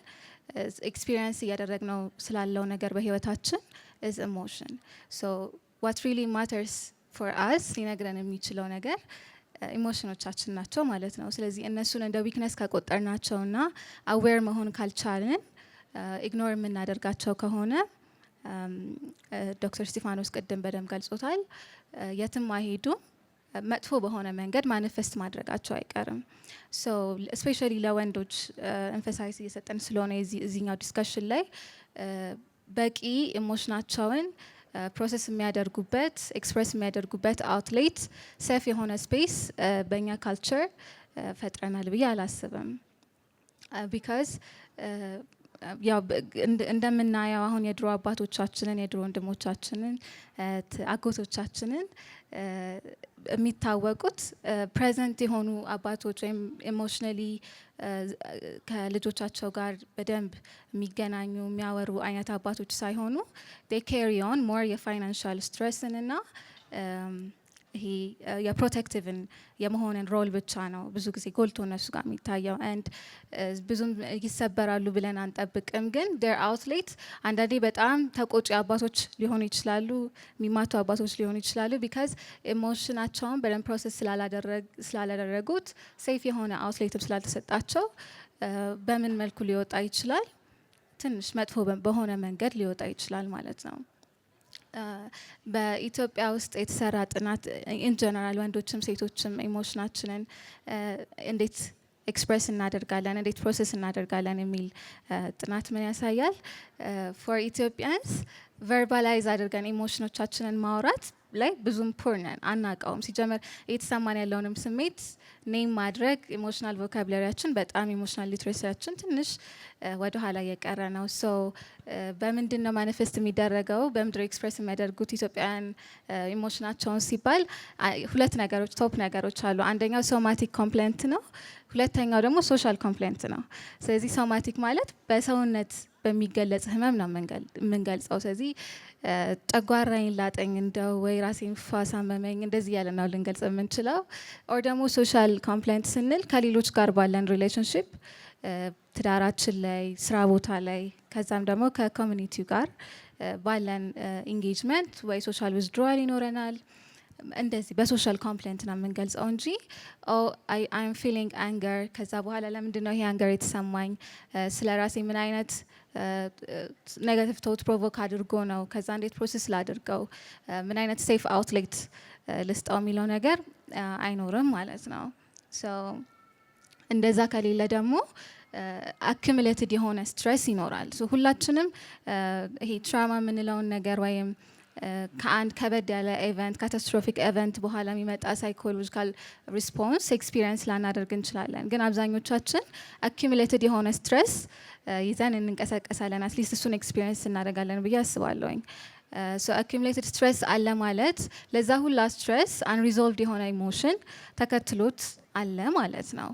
ኤክስፒሪየንስ እያደረግነው ስላለው ነገር በህይወታችን ኢዝ ኢሞሽን። ሶ ዋት ሪሊ ማተርስ ፎር አስ ሊነግረን የሚችለው ነገር ኢሞሽኖቻችን ናቸው ማለት ነው። ስለዚህ እነሱን እንደ ዊክነስ ከቆጠርናቸውና አዌር መሆን ካልቻልን ኢግኖር የምናደርጋቸው ከሆነ ዶክተር እስጢፋኖስ ቅድም በደንብ ገልጾታል፣ የትም አይሄዱም፣ መጥፎ በሆነ መንገድ ማኒፌስት ማድረጋቸው አይቀርም። ሶ ስፔሻሊ ለወንዶች ኤምፋሳይዝ እየሰጠን ስለሆነ እዚህኛው ዲስከሽን ላይ በቂ ኢሞሽናቸውን ፕሮሰስ የሚያደርጉበት ኤክስፕሬስ የሚያደርጉበት አውትሌት ሴፍ የሆነ ስፔስ በእኛ ካልቸር ፈጥረናል ብዬ አላስብም። ቢካዝ ያው እንደምናየው አሁን የድሮ አባቶቻችንን የድሮ ወንድሞቻችንን አጎቶቻችንን የሚታወቁት ፕሬዘንት የሆኑ አባቶች ወይም ኢሞሽናሊ ከልጆቻቸው ጋር በደንብ የሚገናኙ የሚያወሩ አይነት አባቶች ሳይሆኑ ዴይ ካሪ ኦን ሞር የፋይናንሻል ስትሬስን እና ይሄ የፕሮቴክቲቭን የመሆንን ሮል ብቻ ነው ብዙ ጊዜ ጎልቶ እነሱ ጋር የሚታየው። አንድ ብዙም ይሰበራሉ ብለን አንጠብቅም፣ ግን ዴር አውትሌት አንዳንዴ በጣም ተቆጪ አባቶች ሊሆኑ ይችላሉ፣ የሚማቱ አባቶች ሊሆኑ ይችላሉ። ቢካዝ ኢሞሽናቸውን በደንብ ፕሮሰስ ስላላደረጉት ሴፍ የሆነ አውትሌትም ስላልተሰጣቸው በምን መልኩ ሊወጣ ይችላል? ትንሽ መጥፎ በሆነ መንገድ ሊወጣ ይችላል ማለት ነው። በኢትዮጵያ ውስጥ የተሰራ ጥናት ኢን ጀነራል ወንዶችም ሴቶችም ኢሞሽናችንን እንዴት ኤክስፕሬስ እናደርጋለን፣ እንዴት ፕሮሰስ እናደርጋለን የሚል ጥናት ምን ያሳያል? ፎር ኢትዮጵያንስ ቨርባላይዝ አድርገን ኢሞሽኖቻችንን ማውራት ላይ ብዙም ፑር ነን፣ አናውቀውም። ሲጀመር እየተሰማን ያለውንም ስሜት ኔም ማድረግ ኢሞሽናል ቮካብላሪያችን በጣም ኢሞሽናል ሊትሬሲያችን ትንሽ ወደ ኋላ እየቀረ ነው። ሶ በምንድን ነው ማኒፌስት የሚደረገው? በምድር ኤክስፕሬስ የሚያደርጉት ኢትዮጵያውያን ኢሞሽናቸውን ሲባል ሁለት ነገሮች ቶፕ ነገሮች አሉ። አንደኛው ሶማቲክ ኮምፕሌንት ነው፣ ሁለተኛው ደግሞ ሶሻል ኮምፕሌንት ነው። ስለዚህ ሶማቲክ ማለት በሰውነት በሚገለጽ ህመም ነው የምንገልጸው። ስለዚህ ጨጓራዬን ላጠኝ እንደው ወይ ራሴን ፋሳ መመኝ እንደዚህ ያለ ነው ልንገልጽ የምንችለው። ኦር ደግሞ ሶሻል ኮምፕሌንት ስንል ከሌሎች ጋር ባለን ሪሌሽንሽፕ ትዳራችን ላይ፣ ስራ ቦታ ላይ፣ ከዛም ደግሞ ከኮሚኒቲው ጋር ባለን ኢንጌጅመንት ወይ ሶሻል ዊዝድሮዋል ይኖረናል። እንደዚህ በሶሻል ኮምፕሌንት ነው የምንገልጸው እንጂ አይም ፊሊንግ አንገር ከዛ በኋላ ለምንድን ነው ይሄ አንገር የተሰማኝ፣ ስለ ራሴ ምን አይነት ኔጋቲቭ ቶት ፕሮቮክ አድርጎ ነው፣ ከዛ እንዴት ፕሮሰስ ላድርገው፣ ምን አይነት ሴፍ አውትሌት ልስጠው የሚለው ነገር አይኖርም ማለት ነው። እንደዛ ከሌለ ደግሞ አክሙሌትድ የሆነ ስትሬስ ይኖራል። ሁላችንም ይሄ ትራማ የምንለውን ነገር ወይም ከአንድ ከበድ ያለ ኤቨንት ካታስትሮፊክ ኤቨንት በኋላ የሚመጣ ሳይኮሎጂካል ሪስፖንስ ኤክስፒሪየንስ ላናደርግ እንችላለን። ግን አብዛኞቻችን አኪሙሌትድ የሆነ ስትሬስ ይዘን እንንቀሳቀሳለን። አትሊስት እሱን ኤክስፒሪየንስ እናደርጋለን ብዬ አስባለሁኝ። አኪሙሌትድ ስትሬስ አለ ማለት ለዛ ሁላ ስትሬስ አንሪዞልቭድ የሆነ ኢሞሽን ተከትሎት አለ ማለት ነው።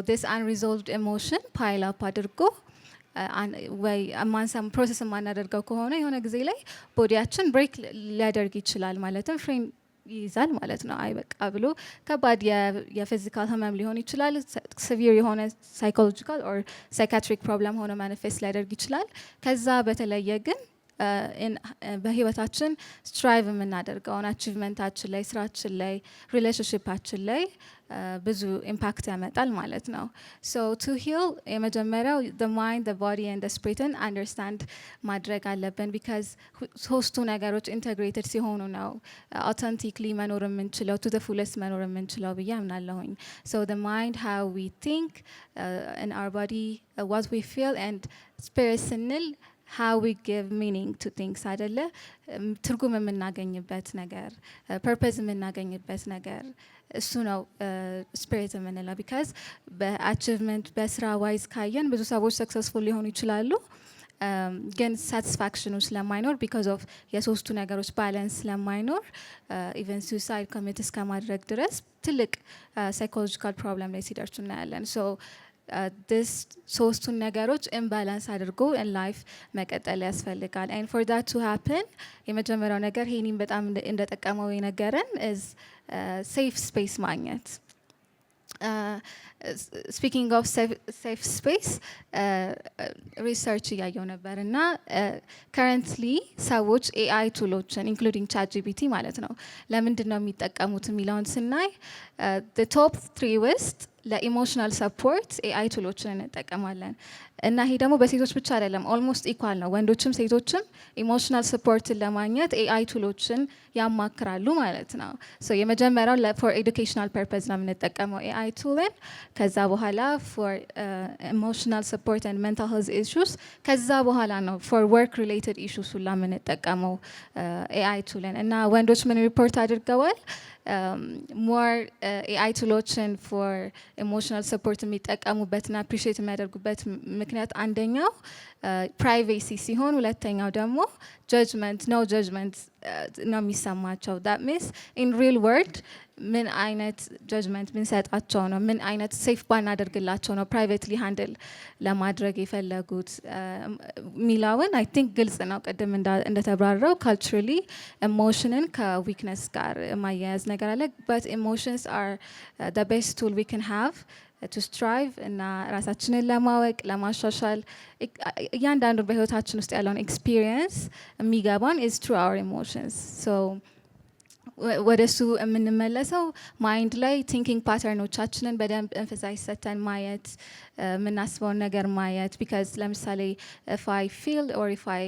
ዲስ አንሪዞልቭድ ኢሞሽን ፓይል አፕ አድርጎ ወይ ማንሳም ፕሮሰስ የማናደርገው ከሆነ የሆነ ጊዜ ላይ ቦዲያችን ብሬክ ሊያደርግ ይችላል። ማለትም ፍሬን ይይዛል ማለት ነው። አይ በቃ ብሎ ከባድ የፊዚካል ህመም ሊሆን ይችላል። ሲቪር የሆነ ሳይኮሎጂካል ኦር ሳይካትሪክ ፕሮብለም ሆኖ ማኒፌስት ሊያደርግ ይችላል። ከዛ በተለየ ግን በህይወታችን ስትራይቭ የምናደርገውን አቺቭመንታችን ላይ፣ ስራችን ላይ፣ ሪሌሽንሽፓችን ላይ ብዙ ኢምፓክት ያመጣል ማለት ነው። ቱ ሂል የመጀመሪያው the mind, the body and the spirit አንደርስታንድ ማድረግ አለብን። ቢካዝ ሶስቱ ነገሮች ኢንተግሬትድ ሲሆኑ ነው አውተንቲክሊ መኖር የምንችለው ቱ the fullest መኖር የምንችለው ብዬ አምናለሁኝ። the mind, how we think, in our body, what we feel, and spirit ስንል how we give meaning to things አይደለ? ትርጉም የምናገኝበት ነገር፣ ፐርፐዝ የምናገኝበት ነገር እሱ ነው ስፒሪት የምንለው። ቢካዝ በአቺቭመንት በስራ ዋይዝ ካየን ብዙ ሰዎች ሰክሰስፉል ሊሆኑ ይችላሉ፣ ግን ሳቲስፋክሽኑ ስለማይኖር ቢካዝ ኦፍ የሶስቱ ነገሮች ባላንስ ስለማይኖር ኢቨን ሱሳይድ ኮሚት እስከማድረግ ድረስ ትልቅ ሳይኮሎጂካል ፕሮብለም ላይ ሲደርሱ እናያለን። ዲስ ሶስቱን ነገሮች ኢምባላንስ አድርጎ ኢን ላይፍ መቀጠል ያስፈልጋል። ኤንድ ፎር ዳት ቱ ሃፕን የመጀመሪያው ነገር ሄኒም በጣም እንደጠቀመው የነገረን ኢዝ ሴፍ ስፔስ ማግኘት። ስፒኪንግ ኦፍ ሴፍ ስፔስ ሪሰርች እያየው ነበር እና ከረንትሊ ሰዎች ኤአይ ቱሎችን ኢንክሉዲንግ ቻት ጂፒቲ ማለት ነው ለምንድን ነው የሚጠቀሙት የሚለውን ስናይ ቶፕ 3 ውስጥ ለኢሞሽናል ሰፖርት ኤአይ ቱሎችን እንጠቀማለን እና ይሄ ደግሞ በሴቶች ብቻ አይደለም፣ ኦልሞስት ኢኳል ነው። ወንዶችም ሴቶችም ኢሞሽናል ሰፖርትን ለማግኘት ኤአይ ቱሎችን ያማክራሉ ማለት ነው። የመጀመሪያው ፎር ኤዱኬሽናል ፐርፐዝ ነው የምንጠቀመው ኤአይ ቱልን። ከዛ በኋላ ፎር ኢሞሽናል ሰፖርት ኤንድ ሜንታል ሄልዝ ኢሹስ፣ ከዛ በኋላ ነው ፎር ወርክ ሪሌትድ ኢሹስ ሁላ የምንጠቀመው ኤአይ ቱልን እና ወንዶች ምን ሪፖርት አድርገዋል? ሞር ኤአይ ቱሎችን ፎር ኢሞሽናል ሰፖርት የሚጠቀሙበትና አፕሪሺየት የሚያደርጉበት ምክንያት አንደኛው ፕራይቬሲ ሲሆን፣ ሁለተኛው ደግሞ ጀጅመንት ነው ጀጅመንት ነው የሚሰማቸው። ዳት ሚንስ ኢን ሪል ወርልድ ምን አይነት ጀጅመንት ብንሰጣቸው ነው፣ ምን አይነት ሴፍ ባናደርግላቸው ነው ፕራይቬትሊ ሃንድል ለማድረግ የፈለጉት ሚላውን አይ ቲንክ ግልጽ ነው። ቅድም እንደተብራራው ካልቸራሊ ኢሞሽንን ከዊክነስ ጋር ማያያዝ ነገር አለ። በት ኢሞሽንስ አር ዘ ቤስት ቱል ዊ ካን ሃቭ ቱ ስትራይቭ እና ራሳችንን ለማወቅ ለማሻሻል እያንዳንዱ በህይወታችን ውስጥ ያለውን ኤክስፒሪየንስ የሚገባን ኢዝ ትሩ አወር ኢሞሽንስ። ወደ እሱ የምንመለሰው ማይንድ ላይ ቲንኪንግ ፓተርኖቻችንን በደንብ ኤንፈሳይዝ ሰተን ማየት፣ የምናስበውን ነገር ማየት። ቢካዝ ለምሳሌ ኢፍ አይ ፊል ኦር ኢፍ አይ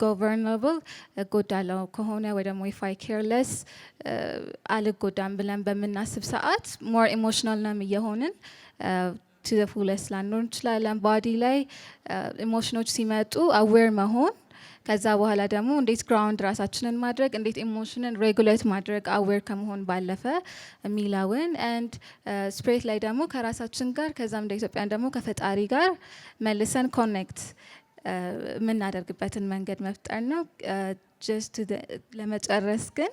ጎቨርናብል እጎዳለው ከሆነ ወይ ደግሞ ኢፍ አይ ኬርለስ አልጎዳም ብለን በምናስብ ሰዓት ሞር ኢሞሽናል ነም እየሆንን ቱ ዘ ፉለስት ላንኖር እንችላለን። ባዲ ላይ ኢሞሽኖች ሲመጡ አዌር መሆን፣ ከዛ በኋላ ደግሞ እንዴት ግራውንድ ራሳችንን ማድረግ፣ እንዴት ኢሞሽንን ሬጉሌት ማድረግ አዌር ከመሆን ባለፈ የሚለውን ኤንድ ስፒሪት ላይ ደግሞ ከራሳችን ጋር ከዛም እንደ ኢትዮጵያን ደግሞ ከፈጣሪ ጋር መልሰን ኮኔክት የምናደርግበትን መንገድ መፍጠር ነው። ጀስት ለመጨረስ ግን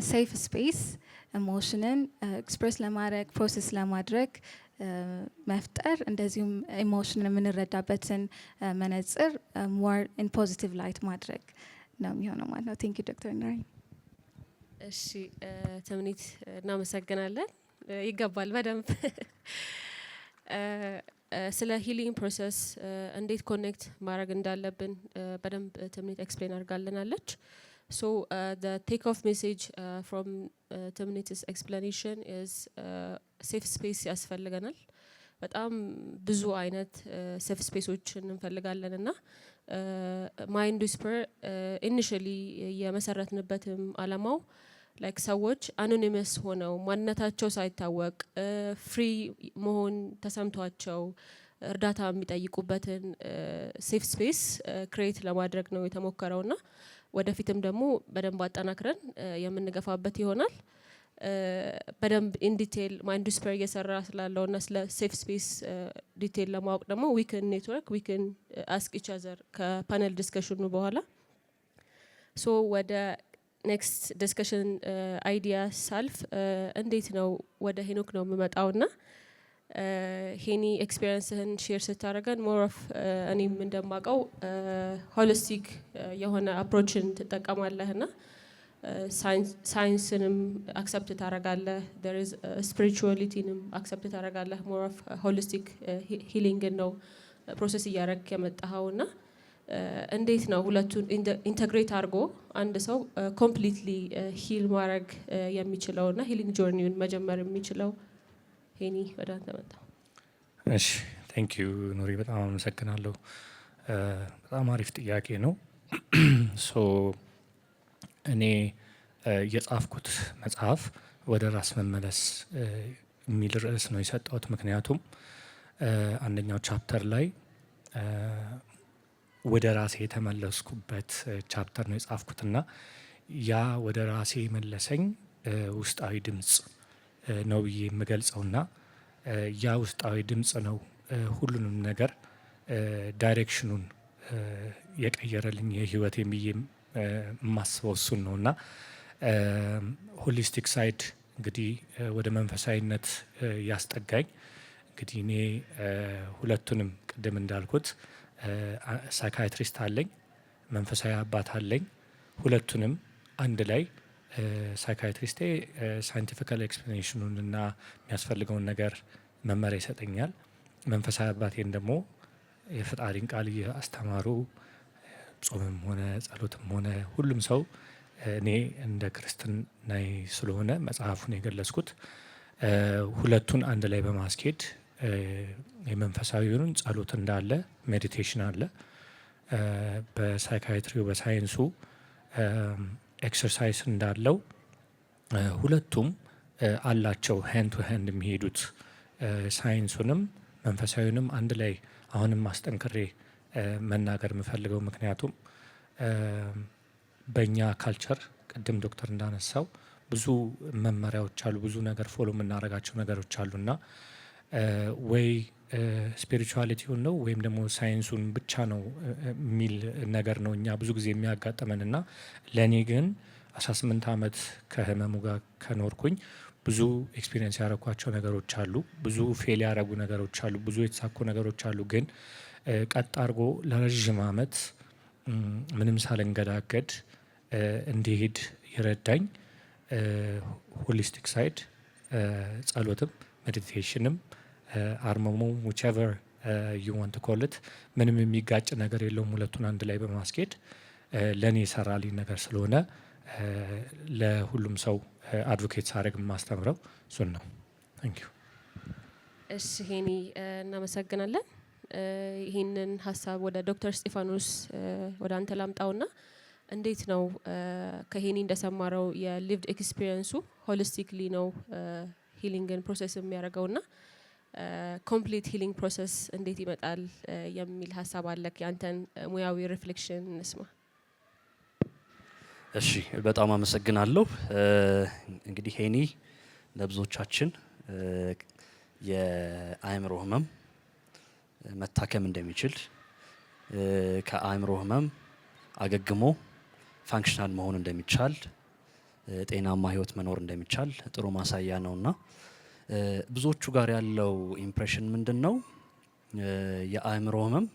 ሴፍ ስፔስ ኢሞሽንን ኤክስፕሬስ ለማድረግ ፕሮሰስ ለማድረግ መፍጠር፣ እንደዚሁም ኢሞሽንን የምንረዳበትን መነጽር ሞር ኢን ፖዚቲቭ ላይት ማድረግ ነው የሚሆነው ማለት ነው። ቴንክ ዩ ዶክተር ናሬ። እሺ ተምኒት እናመሰግናለን። ይገባል በደንብ ስለ ሂሊንግ ፕሮሰስ እንዴት ኮኔክት ማድረግ እንዳለብን በደንብ ተምኒት ኤክስፕሌን አድርጋልናለች። ሶ the take off message from ተምኒት's explanation is safe space ያስፈልገናል በጣም ብዙ አይነት ሴፍ ስፔሶችን እንፈልጋለን እና ማይንድ ዊስፐር ኢኒሺያሊ የመሰረትንበትም አላማው ላይክ ሰዎች አኖኒመስ ሆነው ማንነታቸው ሳይታወቅ ፍሪ መሆን ተሰምቷቸው እርዳታ የሚጠይቁበትን ሴፍ ስፔስ ክሬት ለማድረግ ነው የተሞከረውና ወደፊትም ደግሞ በደንብ አጠናክረን የምንገፋበት ይሆናል። በደንብ ኢንዲቴል ማይንድ ዊስፐር እየሰራ ስላለውና ስለ ሴፍ ስፔስ ዲቴል ለማወቅ ደግሞ ዊክን ኔትወርክ ዊክን አስክ ኢች አዘር ከፓነል ዲስከሽኑ በኋላ ሶ ወደ ኔክስት ዲስከሽን አይዲያ ሳልፍ እንዴት ነው ወደ ሄኖክ ነው የምመጣውና ሄኒ ኤክስፒሪየንስህን ሼር ስታደርገን ሞር ኦፍ እኔም እንደማውቀው ሆሊስቲክ የሆነ አፕሮችን ትጠቀማለህና ሳይንስንም አክሰፕት ታደርጋለህ there is spiritualityንም አክሰፕት ታደርጋለህ ሞር ኦፍ ሆሊስቲክ ሂሊንግን ነው ፕሮሰስ እያደረግክ የመጣኸውና እንዴት ነው ሁለቱን ኢንተግሬት አድርጎ አንድ ሰው ኮምፕሊትሊ ሂል ማድረግ የሚችለውና ሂሊንግ ጆርኒውን መጀመር የሚችለው? ሄኒ ወደ አንተ መጣ። እሺ ቴንክ ዩ ኑሪ፣ በጣም አመሰግናለሁ። በጣም አሪፍ ጥያቄ ነው። ሶ እኔ የጻፍኩት መጽሐፍ ወደ ራስ መመለስ የሚል ርዕስ ነው የሰጠሁት። ምክንያቱም አንደኛው ቻፕተር ላይ ወደ ራሴ የተመለስኩበት ቻፕተር ነው የጻፍኩትና ያ ወደ ራሴ መለሰኝ ውስጣዊ ድምጽ ነው ብዬ የምገልጸውና ያ ውስጣዊ ድምጽ ነው ሁሉንም ነገር ዳይሬክሽኑን የቀየረልኝ የህይወቴን ብዬ የማስበው እሱን ነው። እና ሆሊስቲክ ሳይድ እንግዲህ ወደ መንፈሳዊነት ያስጠጋኝ እንግዲህ እኔ ሁለቱንም ቅድም እንዳልኩት ሳይካትሪስት አለኝ፣ መንፈሳዊ አባት አለኝ። ሁለቱንም አንድ ላይ ሳይካትሪስቴ ሳይንቲፊካል ኤክስፕላኔሽኑን እና የሚያስፈልገውን ነገር መመሪያ ይሰጠኛል። መንፈሳዊ አባቴን ደግሞ የፈጣሪን ቃል አስተማሩ ጾምም ሆነ ጸሎትም ሆነ ሁሉም ሰው እኔ እንደ ክርስትናዬ ስለሆነ መጽሐፉን የገለጽኩት ሁለቱን አንድ ላይ በማስኬድ የመንፈሳዊውን ጸሎት እንዳለ ሜዲቴሽን አለ፣ በሳይካትሪው በሳይንሱ ኤክሰርሳይዝ እንዳለው ሁለቱም አላቸው ሃንድ ቱ ሃንድ የሚሄዱት። ሳይንሱንም መንፈሳዊንም አንድ ላይ አሁንም ማስጠንክሬ መናገር የምፈልገው ምክንያቱም በእኛ ካልቸር ቅድም ዶክተር እንዳነሳው ብዙ መመሪያዎች አሉ፣ ብዙ ነገር ፎሎ የምናደርጋቸው ነገሮች አሉና ወይ ስፒሪቹዋሊቲውን ነው ወይም ደግሞ ሳይንሱን ብቻ ነው የሚል ነገር ነው እኛ ብዙ ጊዜ የሚያጋጥመንና ለእኔ ግን 18 ዓመት ከህመሙ ጋር ከኖርኩኝ ብዙ ኤክስፒሪየንስ ያደረኳቸው ነገሮች አሉ፣ ብዙ ፌል ያደረጉ ነገሮች አሉ፣ ብዙ የተሳኩ ነገሮች አሉ። ግን ቀጥ አድርጎ ለረዥም ዓመት ምንም ሳልንገዳገድ እንዲሄድ ይረዳኝ ሆሊስቲክ ሳይድ ጸሎትም ሜዲቴሽንም አርመሞ whichever you want to call it ምንም የሚጋጭ ነገር የለውም። ሁለቱን አንድ ላይ በማስኬድ ለእኔ የሰራልኝ ነገር ስለሆነ ለሁሉም ሰው አድቮኬት ሳደርግ የማስተምረው እሱን ነው። ታንክ ዩ። እሺ ሄኒ እናመሰግናለን። ይህንን ሀሳብ ወደ ዶክተር እስጢፋኖስ ወደ አንተ ላምጣውና እንዴት ነው ከሄኒ እንደሰማረው የሊቭድ ኤክስፒሪየንሱ ሆሊስቲክሊ ነው ሂሊንግን ፕሮሰስ የሚያደርገውና ኮምፕሊት ሂሊንግ ፕሮሰስ እንዴት ይመጣል የሚል ሀሳብ አለክ? ያንተን ሙያዊ ሪፍሌክሽን እንስማ። እሺ በጣም አመሰግናለሁ። እንግዲህ ሄኒ ለብዙዎቻችን የአእምሮ ህመም መታከም እንደሚችል ከአእምሮ ህመም አገግሞ ፋንክሽናል መሆን እንደሚቻል ጤናማ ህይወት መኖር እንደሚቻል ጥሩ ማሳያ ነውና ብዙዎቹ ጋር ያለው ኢምፕሬሽን ምንድን ነው? የአእምሮ ህመም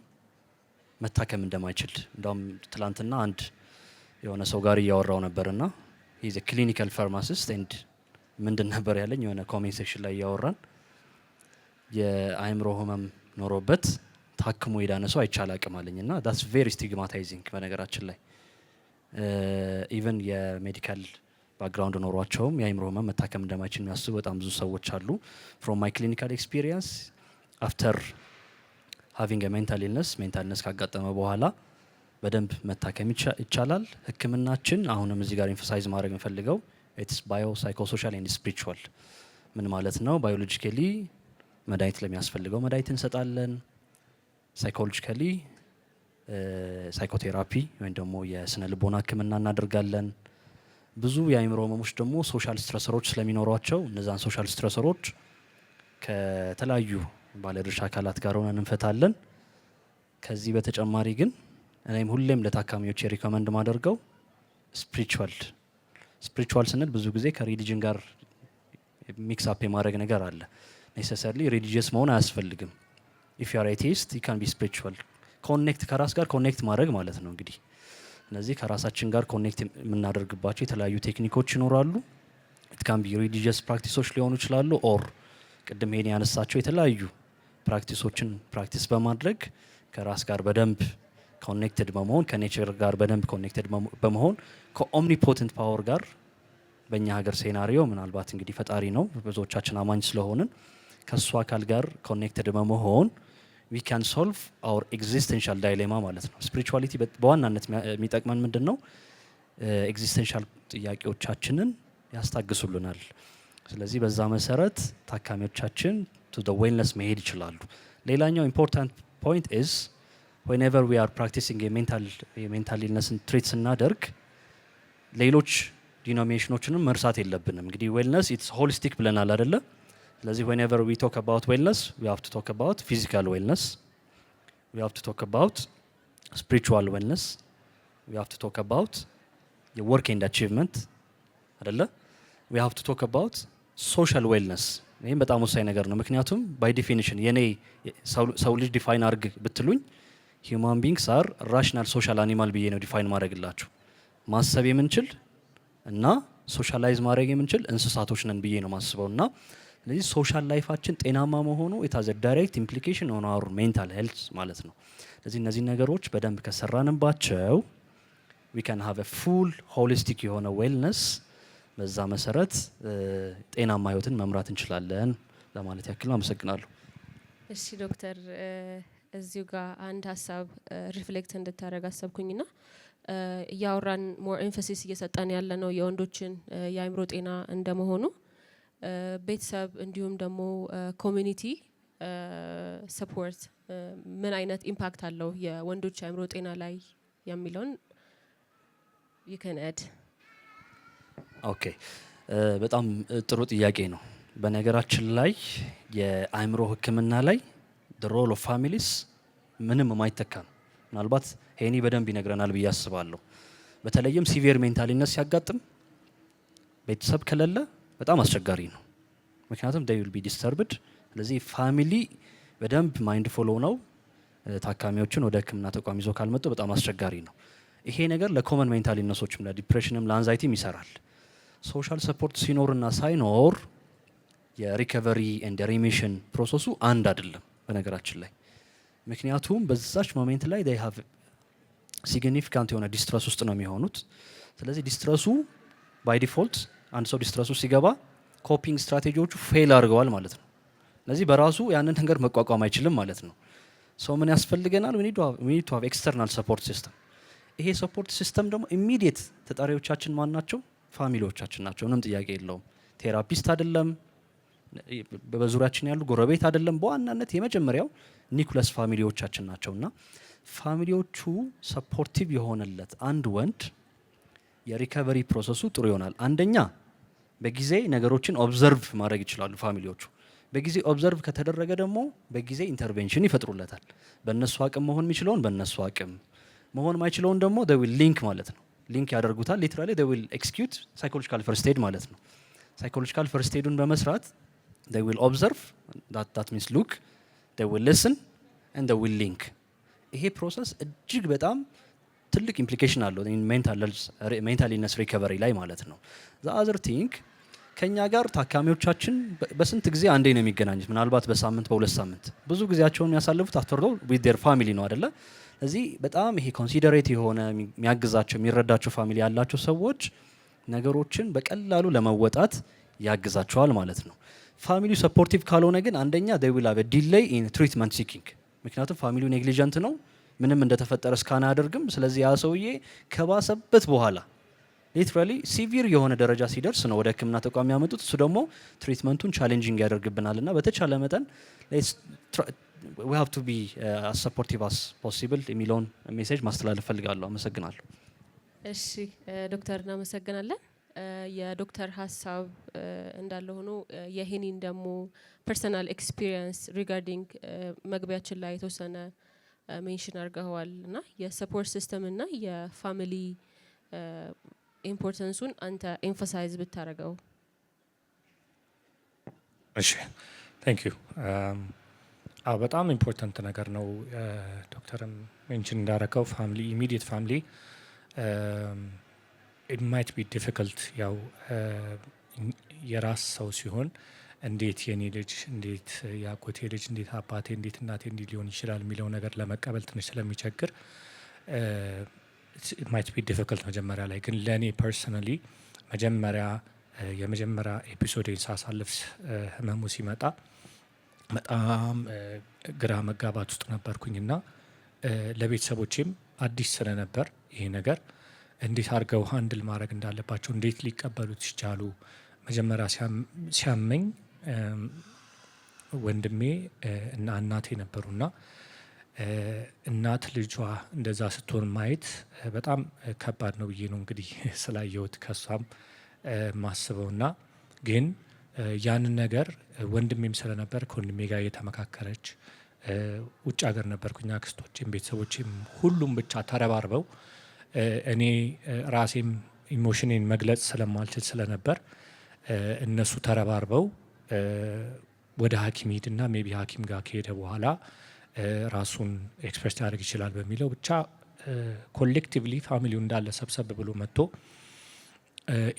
መታከም እንደማይችል። እንደውም ትላንትና አንድ የሆነ ሰው ጋር እያወራው ነበርና ሂዝ ክሊኒካል ፋርማሲስት ኤንድ ምንድን ነበር ያለኝ የሆነ ኮሜንት ሴክሽን ላይ እያወራን የአእምሮ ህመም ኖሮበት ታክሞ የዳነ ሰው አይቻል አቅም አለኝና ዳትስ ቬሪ ስቲግማታይዚንግ። በነገራችን ላይ ኢቨን የሜዲካል ባክግራውንድ ኖሯቸውም የአእምሮ ህመም መታከም እንደማይችል የሚያስቡ በጣም ብዙ ሰዎች አሉ። ፍሮም ማይ ክሊኒካል ኤክስፒሪየንስ አፍተር ሃቪንግ ሜንታል ኢልነስ ካጋጠመ በኋላ በደንብ መታከም ይቻላል። ህክምናችን አሁንም እዚህ ጋር ኤምፋሳይዝ ማድረግ የምፈልገው ኢትስ ባዮ ሳይኮሶሻል ኤንድ ስፒሪቹዋል። ምን ማለት ነው? ባዮሎጂካሊ መድኃኒት ለሚያስፈልገው መድኃኒት እንሰጣለን። ሳይኮሎጂካሊ ሳይኮቴራፒ ወይም ደግሞ የስነ ልቦና ህክምና እናደርጋለን። ብዙ የአእምሮ ህመሞች ደግሞ ሶሻል ስትረሰሮች ስለሚኖሯቸው እነዛን ሶሻል ስትረሰሮች ከተለያዩ ባለድርሻ አካላት ጋር ሆነን እንፈታለን። ከዚህ በተጨማሪ ግን እኔም ሁሌም ለታካሚዎች ሪኮመንድ ማደርገው ስፒሪቹዋል ስንል ብዙ ጊዜ ከሪሊጅን ጋር ሚክስ አፕ የማድረግ ነገር አለ። ኔሴሰርሊ ሪሊጂየስ መሆን አያስፈልግም። ኢፍ ዩ አር ኤቲስት ዩ ካን ቢ ስፒሪቹዋል። ኮኔክት ከራስ ጋር ኮኔክት ማድረግ ማለት ነው እንግዲህ። እነዚህ ከራሳችን ጋር ኮኔክት የምናደርግባቸው የተለያዩ ቴክኒኮች ይኖራሉ። ኢት ካን ቢ ሪሊጂየስ ፕራክቲሶች ሊሆኑ ይችላሉ። ኦር ቅድም ሄን ያነሳቸው የተለያዩ ፕራክቲሶችን ፕራክቲስ በማድረግ ከራስ ጋር በደንብ ኮኔክትድ በመሆን ከኔቸር ጋር በደንብ ኮኔክትድ በመሆን ከኦምኒፖተንት ፓወር ጋር በእኛ ሀገር ሴናሪዮ ምናልባት እንግዲህ ፈጣሪ ነው ብዙዎቻችን አማኝ ስለሆንን ከእሱ አካል ጋር ኮኔክትድ በመሆን ዊ ካን ሶልቭ አወር ኤግዚስተንሻል ዳይሌማ ማለት ነው። ስፒሪቹዋሊቲ በዋናነት የሚጠቅመን ምንድን ነው? ኤግዚስተንሻል ጥያቄዎቻችንን ያስታግሱልናል። ስለዚህ በዛ መሰረት ታካሚዎቻችን ቱ ዘ ዌልነስ መሄድ ይችላሉ። ሌላኛው ኢምፖርታንት ፖይንት ኢዝ ዌንኤቨር ዊ አር ፕራክቲሲንግ የሜንታል ኢልነስን ትሪት ስናደርግ ሌሎች ዲኖሚኔሽኖችንም መርሳት የለብንም። እንግዲህ ዌልነስ ኢትስ ሆሊስቲክ ብለናል አይደለ? ስለዚህ ዌንኤቨር ዊ ቶክ አባውት ዌልነስ ዊ ሃቭ ቱ ቶክ አባውት ፊዚካል ዌልነስ፣ ዊ ሃቭ ቱ ቶክ አባውት ስፒሪቹዋል ዌልነስ፣ ዊ ሃቭ ቱ ቶክ አባውት የወርክ ኤንድ አቺቭመንት አይደለ? ዊ ሃቭ ቱ ቶክ አባውት ሶሻል ዌልነስ። ይህም በጣም ወሳኝ ነገር ነው። ምክንያቱም ባይ ዲፊኒሽን የኔ ሰው ልጅ ዲፋይን አርግ ብትሉኝ ሂውማን ቢንግስ አር ራሽናል ሶሻል አኒማል ብዬ ነው ዲፋይን ማድረግላችሁ። ማሰብ የምንችል እና ሶሻላይዝ ማድረግ የምንችል እንስሳቶች ነን ብዬ ነው ማስበው። እና ስለዚህ ሶሻል ላይፋችን ጤናማ መሆኑ የታዘ ዳይሬክት ኢምፕሊኬሽን ኦን አወር ሜንታል ሄልት ማለት ነው። ስለዚህ እነዚህ ነገሮች በደንብ ከሰራንባቸው ዊ ካን ሃቭ ፉል ሆሊስቲክ የሆነ ዌልነስ። በዛ መሰረት ጤናማ ህይወትን መምራት እንችላለን ለማለት ያክል አመሰግናለሁ። እሺ ዶክተር እዚሁ ጋር አንድ ሀሳብ ሪፍሌክት እንድታደረግ አሰብኩኝና እያወራን ሞር ኤንፈሲስ እየሰጠን ያለ ነው የወንዶችን የአእምሮ ጤና እንደመሆኑ ቤተሰብ እንዲሁም ደግሞ ኮሚኒቲ ሰፖርት ምን አይነት ኢምፓክት አለው የወንዶች የአእምሮ ጤና ላይ የሚለውን ይከነድ። ኦኬ በጣም ጥሩ ጥያቄ ነው። በነገራችን ላይ የአእምሮ ሕክምና ላይ the role of families ምንም የማይተካ ነው። ምናልባት ሄኒ በደንብ ይነግረናል ብዬ አስባለሁ። በተለይም ሲቪየር ሜንታል ኢልነስ ሲያጋጥም ቤተሰብ ከሌለ በጣም አስቸጋሪ ነው። ምክንያቱም they will be disturbed። ስለዚህ ፋሚሊ በደንብ ማይንድፉል ሆነው ታካሚዎችን ወደ ሕክምና ተቋም ይዞ ካልመጡ በጣም አስቸጋሪ ነው። ይሄ ነገር ለኮመን ሜንታል ኢልነሶችም ለዲፕሬሽንም ለአንዛይቲም ይሰራል። ሶሻል ሰፖርት ሲኖርና ሳይኖር የሪከቨሪ ኤንድ ሪሚሽን ፕሮሰሱ አንድ አይደለም በነገራችን ላይ። ምክንያቱም በዛች ሞሜንት ላይ they have ሲግኒፊካንት የሆነ ዲስትረስ ውስጥ ነው የሚሆኑት። ስለዚህ ዲስትረሱ ባይ ዲፎልት አንድ ሰው ዲስትረሱ ሲገባ ኮፒንግ ስትራቴጂዎቹ ፌል አድርገዋል ማለት ነው። ስለዚህ በራሱ ያንን ነገር መቋቋም አይችልም ማለት ነው። ሰው ምን ያስፈልገናል? we need to have external support system። ይሄ ሰፖርት ሲስተም ደግሞ ኢሚዲየት ተጠሪዎቻችን ማን ናቸው? ፋሚሊዎቻችን ናቸው። ምንም ጥያቄ የለውም። ቴራፒስት አይደለም፣ በዙሪያችን ያሉ ጎረቤት አይደለም። በዋናነት የመጀመሪያው ኒኩለስ ፋሚሊዎቻችን ናቸውና ፋሚሊዎቹ ሰፖርቲቭ የሆነለት አንድ ወንድ የሪከቨሪ ፕሮሰሱ ጥሩ ይሆናል። አንደኛ በጊዜ ነገሮችን ኦብዘርቭ ማድረግ ይችላሉ ፋሚሊዎቹ። በጊዜ ኦብዘርቭ ከተደረገ ደግሞ በጊዜ ኢንተርቬንሽን ይፈጥሩለታል። በእነሱ አቅም መሆን የሚችለውን በእነሱ አቅም መሆን ማይችለውን ደግሞ they will link ማለት ነው። ሊንክ ያደርጉታል። ሊትራሊ they will execute psychological first aid ማለት ነው። psychological first aidን በመስራት they will observe that means look, they will listen and they will link። ይሄ ፕሮሰስ እጅግ በጣም ትልቅ ኢምፕሊኬሽን አለው ሜንታል ኢልነስ ሪከቨሪ ላይ ማለት ነው። the other thing ከኛ ጋር ታካሚዎቻችን በስንት ጊዜ አንዴ ነው የሚገናኙት? ምናልባት በሳምንት በሁለት ሳምንት። ብዙ ጊዜያቸውን የሚያሳልፉት አፍተር ኦል with their family ነው አይደለ? እዚህ በጣም ይሄ ኮንሲደሬት የሆነ የሚያግዛቸው የሚረዳቸው ፋሚሊ ያላቸው ሰዎች ነገሮችን በቀላሉ ለመወጣት ያግዛቸዋል ማለት ነው። ፋሚሊው ሰፖርቲቭ ካልሆነ ግን አንደኛ they will have a delay in treatment seeking ምክንያቱም ፋሚሊው ኔግሊጀንት ነው ምንም እንደተፈጠረ ስካን አያደርግም ስለዚህ ያ ሰውዬ ከባሰበት በኋላ ሊትራሊ ሲቪር የሆነ ደረጃ ሲደርስ ነው ወደ ህክምና ተቋም ያመጡት እሱ ደግሞ ትሪትመንቱን ቻሌንጂንግ ያደርግብናልና በተቻለ መጠን we have to be as supportive as possible የሚለውን ሜሴጅ ማስተላለፍ ፈልጋለሁ አመሰግናለሁ እሺ ዶክተር እናመሰግናለን የዶክተር ሀሳብ እንዳለ ሆኖ የሄኒን ደግሞ ፐርሰናል ኤክስፒሪየንስ ሪጋርዲንግ መግቢያችን ላይ የተወሰነ ሜንሽን አድርገዋል እና የሰፖርት ሲስተም እና የፋሚሊ ኢምፖርታንሱን አንተ ኤምፋሳይዝ ብታረገው እሺ ታንክ ዩ በጣም ኢምፖርታንት ነገር ነው ዶክተርም ሜንሽን እንዳረከው ፋሚሊ ኢሚዲየት ፋሚሊ it might be difficult ያው የራስ ሰው ሲሆን እንዴት የኔ ልጅ እንዴት ያጎቴ ልጅ እንዴት አባቴ እንዴት እናቴ እንዴት ሊሆን ይችላል የሚለው ነገር ለመቀበል ትንሽ ስለሚቸግር it might be difficult መጀመሪያ ላይ ግን ለኔ personally የመጀመሪያ ኤፒሶዴን ሳሳልፍ ህመሙ ሲመጣ በጣም ግራ መጋባት ውስጥ ነበርኩኝና ለቤተሰቦቼም አዲስ ስለነበር ይሄ ነገር እንዴት አድርገው ሃንድል ማድረግ እንዳለባቸው እንዴት ሊቀበሉት ይቻሉ መጀመሪያ ሲያመኝ ወንድሜ እና እናቴ ነበሩና እናት ልጇ እንደዛ ስትሆን ማየት በጣም ከባድ ነው ብዬ ነው እንግዲህ ስላየሁት ከሷም ማስበውና ግን ያንን ነገር ወንድሜም ስለነበር ከወንድሜ ጋር እየተመካከረች ውጭ ሀገር ነበርኩኝ አክስቶቼም ቤተሰቦቼም ሁሉም ብቻ ተረባርበው እኔ ራሴም ኢሞሽኔን መግለጽ ስለማልችል ስለነበር እነሱ ተረባርበው ወደ ሐኪም ሄድና ሜቢ ሐኪም ጋር ከሄደ በኋላ ራሱን ኤክስፕረስ ያደርግ ይችላል በሚለው ብቻ ኮሌክቲቭሊ ፋሚሊው እንዳለ ሰብሰብ ብሎ መጥቶ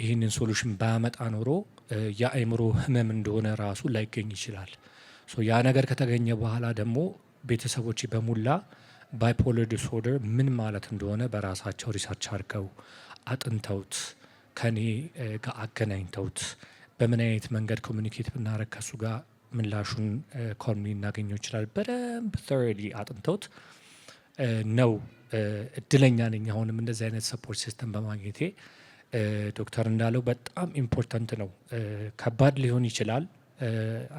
ይህንን ሶሉሽን ባያመጣ ኖሮ የአእምሮ ህመም እንደሆነ ራሱ ላይገኝ ይችላል ያ ነገር ከተገኘ በኋላ ደግሞ ቤተሰቦቼ በሙላ ባይፖለር ዲስኦርደር ምን ማለት እንደሆነ በራሳቸው ሪሰርች አድርገው አጥንተውት ከኔ ጋር አገናኝተውት በምን አይነት መንገድ ኮሚኒኬት ብናደርግ ከሱ ጋር ምላሹን ኮርሚ እናገኘው ይችላል በደንብ thoroughly አጥንተውት ነው እድለኛ ነኝ አሁንም እንደዚህ አይነት ሰፖርት ሲስተም በማግኘቴ ዶክተር እንዳለው በጣም ኢምፖርታንት ነው ከባድ ሊሆን ይችላል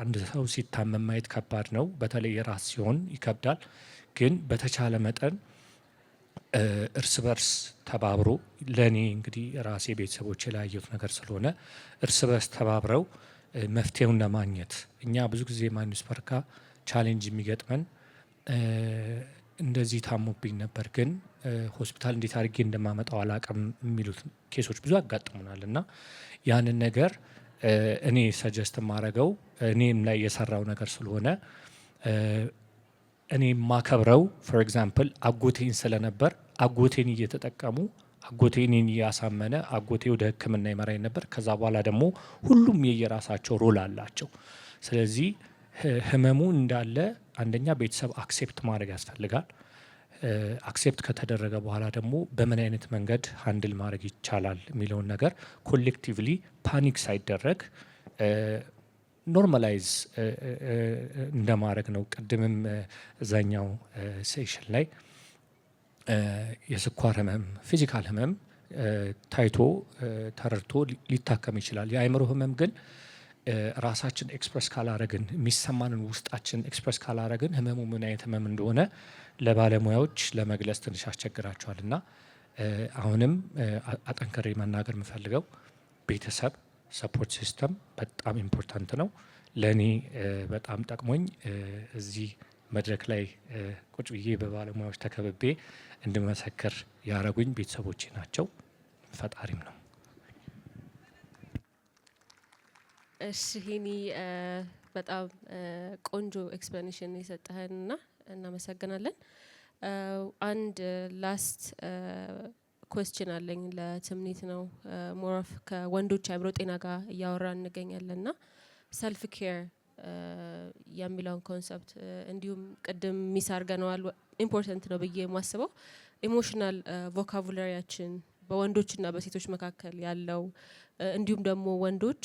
አንድ ሰው ሲታመም ማየት ከባድ ነው በተለይ የራስ ሲሆን ይከብዳል ግን በተቻለ መጠን እርስ በርስ ተባብሮ ለኔ እንግዲህ ራሴ ቤተሰቦቼ ላይ ያየሁት ነገር ስለሆነ እርስ በርስ ተባብረው መፍትሄውን ለማግኘት እኛ ብዙ ጊዜ ማኒስፐርካ ቻሌንጅ የሚገጥመን እንደዚህ ታሞብኝ ነበር ግን ሆስፒታል እንዴት አድርጌ እንደማመጣው አላቅም የሚሉት ኬሶች ብዙ ያጋጥሙናል እና ያንን ነገር እኔ ሰጀስት ማረገው እኔም ላይ የሰራው ነገር ስለሆነ እኔ ማከብረው ፎር ኤግዛምፕል አጎቴን ስለነበር አጎቴን እየተጠቀሙ አጎቴን እያሳመነ አጎቴ ወደ ህክምና ይመራኝ ነበር ከዛ በኋላ ደግሞ ሁሉም የየራሳቸው ሮል አላቸው ስለዚህ ህመሙ እንዳለ አንደኛ ቤተሰብ አክሴፕት ማድረግ ያስፈልጋል አክሴፕት ከተደረገ በኋላ ደግሞ በምን አይነት መንገድ ሃንድል ማድረግ ይቻላል የሚለውን ነገር ኮሌክቲቭሊ ፓኒክ ሳይደረግ ኖርማላይዝ እንደማድረግ ነው ቅድምም እዛኛው ሴሽን ላይ የስኳር ህመም ፊዚካል ህመም ታይቶ ተረድቶ ሊታከም ይችላል የአእምሮ ህመም ግን ራሳችን ኤክስፕረስ ካላረግን የሚሰማንን ውስጣችን ኤክስፕረስ ካላረግን ህመሙ ምን አይነት ህመም እንደሆነ ለባለሙያዎች ለመግለጽ ትንሽ ያስቸግራቸዋል እና አሁንም አጠንክሬ መናገር የምፈልገው ቤተሰብ ሰፖርት ሲስተም በጣም ኢምፖርታንት ነው ለኔ በጣም ጠቅሞኝ እዚህ መድረክ ላይ ቁጭ ብዬ በባለሙያዎች ተከብቤ እንድመሰክር ያረጉኝ ቤተሰቦቼ ናቸው ፈጣሪም ነው እሺ ሄኒ በጣም ቆንጆ ኤክስፕላኔሽን የሰጠህንና እናመሰግናለን አንድ ላስት ኩዌስችን አለኝ ለትምኒት ነው ሞር ኦፍ ከወንዶች አእምሮ ጤና ጋር እያወራን እንገኛለንና ሰልፍ ኬር የሚለውን ኮንሰፕት እንዲሁም ቅድም ሚስ አድርገነዋል ኢምፖርታንት ነው ብዬ የማስበው ኢሞሽናል ቮካቡላሪያችን በወንዶችና በሴቶች መካከል ያለው እንዲሁም ደግሞ ወንዶች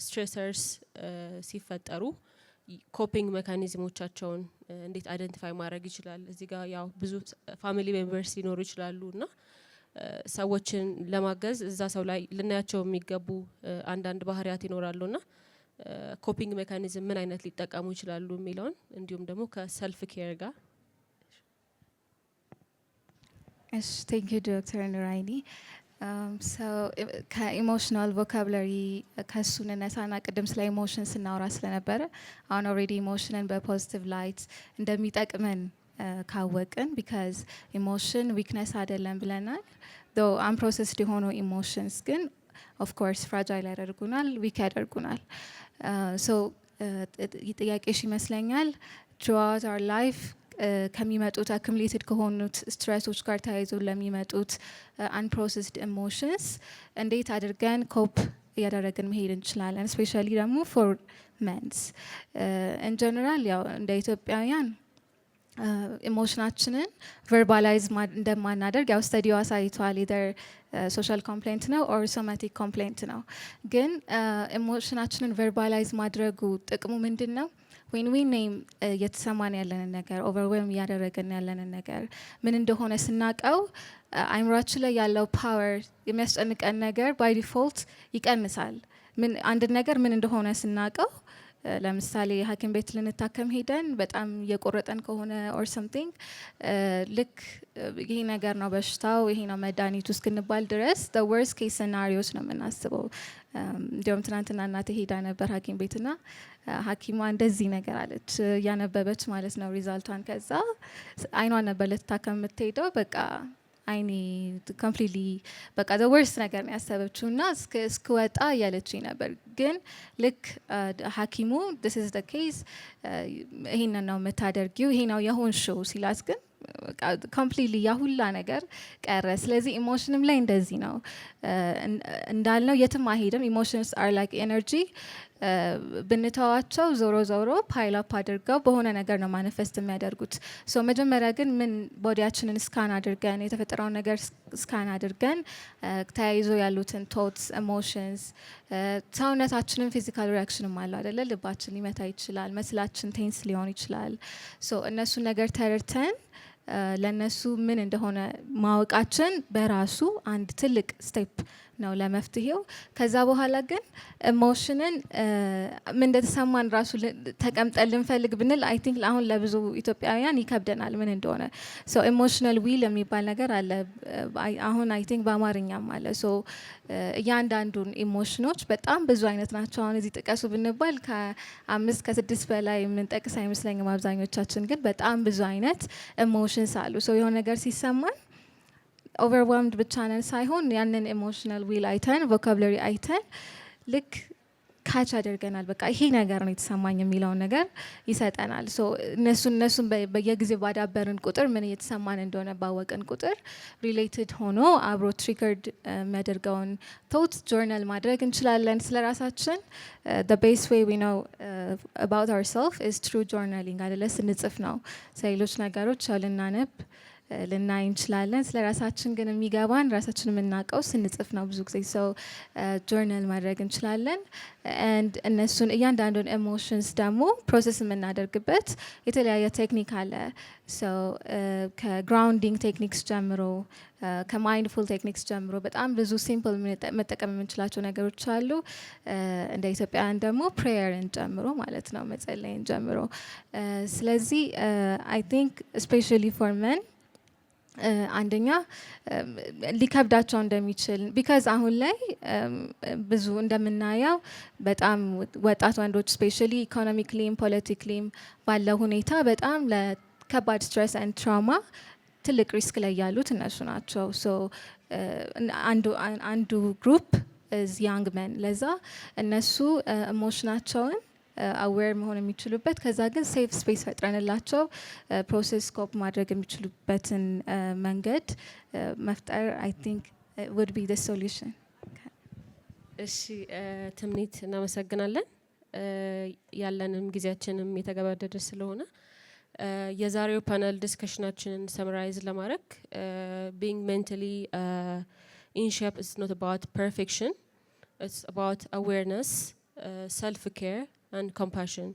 ስትሬሰርስ ሲፈጠሩ ኮፒንግ ሜካኒዝሞቻቸውን እንዴት አይደንቲፋይ ማድረግ ይችላል። እዚህ ጋር ያው ብዙ ፋሚሊ ሜምበርስ ሊኖሩ ይችላሉ እና ሰዎችን ለማገዝ እዛ ሰው ላይ ልናያቸው የሚገቡ አንዳንድ ባህሪያት ይኖራሉና ኮፒንግ ሜካኒዝም ምን አይነት ሊጠቀሙ ይችላሉ የሚለውን እንዲሁም ደግሞ ከሰልፍ ኬር ጋር። እሺ ቴንክ ዩ ዶክተር ኑራይኒ። ከኢሞሽናል ቮካብላሪ ከሱ እንነሳና ቅድም ስለ ኢሞሽን ስናወራ ስለነበረ አሁን ኦልሬዲ ኢሞሽንን በፖዚቲቭ ላይት እንደሚጠቅመን ካወቅን ቢካዝ ኢሞሽን ዊክነስ አይደለም ብለናል። ዶ አንፕሮሰስድ የሆኑ ኢሞሽንስ ግን ኦፍኮርስ ፍራጃይል ያደርጉናል፣ ዊክ ያደርጉናል። ሶ ጥያቄሽ ይመስለኛል ትሩአውት አወር ላይፍ ከሚመጡት አክሙሌትድ ከሆኑት ስትሬሶች ጋር ተያይዞ ለሚመጡት አንፕሮሰስድ ኢሞሽንስ እንዴት አድርገን ኮፕ እያደረግን መሄድ እንችላለን? ስፔሻሊ ደግሞ ፎር መንስ ኢን ጀነራል ያው እንደ ኢትዮጵያውያን ኢሞሽናችንን ቨርባላይዝ እንደማናደርግ ያው ስተዲው አሳይቷል። ኢደር ሶሻል ኮምፕሌንት ነው ኦር ሶማቲክ ኮምፕሌንት ነው። ግን ኢሞሽናችንን ቨርባላይዝ ማድረጉ ጥቅሙ ምንድን ነው? ዌን ዊ ኔም እየተሰማን ያለንን ነገር ኦቨርዌልም እያደረገን ያለንን ነገር ምን እንደሆነ ስናቀው አይምሯችን ላይ ያለው ፓወር የሚያስጨንቀን ነገር ባይ ዲፎልት ይቀንሳል። አንድ ነገር ምን እንደሆነ ስናቀው ለምሳሌ ሐኪም ቤት ልንታከም ሄደን በጣም እየቆረጠን ከሆነ ኦር ሰምቲንግ ልክ ይሄ ነገር ነው በሽታው ይሄ ነው መድኃኒቱ እስክንባል ድረስ the worst case scenarios ነው የምናስበው። እንዲሁም ትናንትና እናቴ ሄዳ ነበር ሐኪም ቤትና ሐኪሟ እንደዚህ ነገር አለች እያነበበች ማለት ነው ሪዛልቷን። ከዛ አይኗን ነበር ልትታከም የምትሄደው በቃ አይኔ ኮምፕሊትሊ በቃ ዘ ወርስት ነገር ነው ያሰበችው እና እስክወጣ እያለችኝ ነበር። ግን ልክ ሐኪሙ this is the case ይሄንን ነው የምታደርጊው ይሄ ነው የሆንሽው ሲላት ግን ኮምፕሊትሊ ያ ሁላ ነገር ቀረ። ስለዚህ ኢሞሽንም ላይ እንደዚህ ነው እንዳልነው የትም አይሄድም። ኢሞሽንስ አር ላይክ ኤነርጂ ብንተዋቸው ዞሮ ዞሮ ፓይል አፕ አድርገው በሆነ ነገር ነው ማኒፌስት የሚያደርጉት። ሶ መጀመሪያ ግን ምን ቦዲያችንን ስካን አድርገን የተፈጠረውን ነገር ስካን አድርገን ተያይዞ ያሉትን ቶትስ ኢሞሽንስ ሰውነታችንን ፊዚካል ሪያክሽንም አለው አይደለ? ልባችን ሊመታ ይችላል፣ መስላችን ቴንስ ሊሆን ይችላል። ሶ እነሱን ነገር ተረድተን ለነሱ ምን እንደሆነ ማወቃችን በራሱ አንድ ትልቅ ስቴፕ ነው ለመፍትሄው። ከዛ በኋላ ግን ኢሞሽንን ምን እንደተሰማን ራሱ ተቀምጠን ልንፈልግ ብንል አይ ቲንክ አሁን ለብዙ ኢትዮጵያውያን ይከብደናል ምን እንደሆነ። ሶ ኢሞሽናል ዊል የሚባል ነገር አለ አሁን አይ ቲንክ በአማርኛም አለ። ሶ እያንዳንዱን ኢሞሽኖች በጣም ብዙ አይነት ናቸው። አሁን እዚህ ጥቀሱ ብንባል ከ5 ከ6 በላይ የምንጠቅስ አይመስለኝም አብዛኞቻችን። ግን በጣም ብዙ አይነት ኢሞሽንስ አሉ። ሶ የሆነ ነገር ሲሰማን ኦቨርዌልምድ ብቻ ነን ሳይሆን ያንን ኢሞሽናል ዊል አይተን ቮካብለሪ አይተን ልክ ካች ያደርገናል። በቃ ይሄ ነገር ነው የተሰማኝ የሚለውን ነገር ይሰጠናል። ሶ እነሱን በየጊዜው ባዳበርን ቁጥር ምን እየተሰማን እንደሆነ ባወቅን ቁጥር ሪሌትድ ሆኖ አብሮ ትሪገርድ የሚያደርገውን ቶት ጆርናል ማድረግ እንችላለን ስለ ራሳችን። the best way we know about ourselves is through journaling አይደለ? ስንጽፍ ነው ስለሌሎች ነገሮች ልናነብ ልናይ እንችላለን። ስለ ራሳችን ግን የሚገባን ራሳችን የምናውቀው ስንጽፍ ነው ብዙ ጊዜ። ሰው ጆርናል ማድረግ እንችላለን። ኤንድ እነሱን እያንዳንዱን ኢሞሽንስ ደግሞ ፕሮሰስ የምናደርግበት የተለያየ ቴክኒክ አለ። ሰው ከግራውንዲንግ ቴክኒክስ ጀምሮ ከማይንድፉል ቴክኒክስ ጀምሮ በጣም ብዙ ሲምፕል መጠቀም የምንችላቸው ነገሮች አሉ። እንደ ኢትዮጵያውያን ደግሞ ፕሬየርን ጨምሮ ማለት ነው መጸለይን ጨምሮ። ስለዚህ አይ ቲንክ ስፔሻሊ ፎር መን አንደኛ ሊከብዳቸው እንደሚችል ቢካዝ አሁን ላይ ብዙ እንደምናየው በጣም ወጣት ወንዶች ስፔሻሊ ኢኮኖሚክሊም ፖለቲክሊም ባለው ሁኔታ በጣም ለከባድ ስትሬስ ኤንድ ትራውማ ትልቅ ሪስክ ላይ ያሉት እነሱ ናቸው። ሶ አንዱ ግሩፕ ኢዝ ያንግ መን። ለዛ እነሱ ኢሞሽናቸውን አዌር መሆን የሚችሉበት ከዛ ግን ሴፍ ስፔስ ፈጥረንላቸው ፕሮሰስ ስኮፕ ማድረግ የሚችሉበትን መንገድ መፍጠር አይ ቲንክ ውድ ቢ ዘ ሶሉሽን። እሺ ትምኒት እናመሰግናለን። ያለንም ጊዜያችንም የተገባደደ ስለሆነ የዛሬው ፓነል ዲስከሽናችንን ሰምራይዝ ለማድረግ ቢንግ ሜንታሊ ኢንሼፕ ኢዝ ኖት አባውት ፐርፌክሽን ኢትስ አባውት አዌርነስ ሰልፍ ኬር አንድ ኮምፓሽን።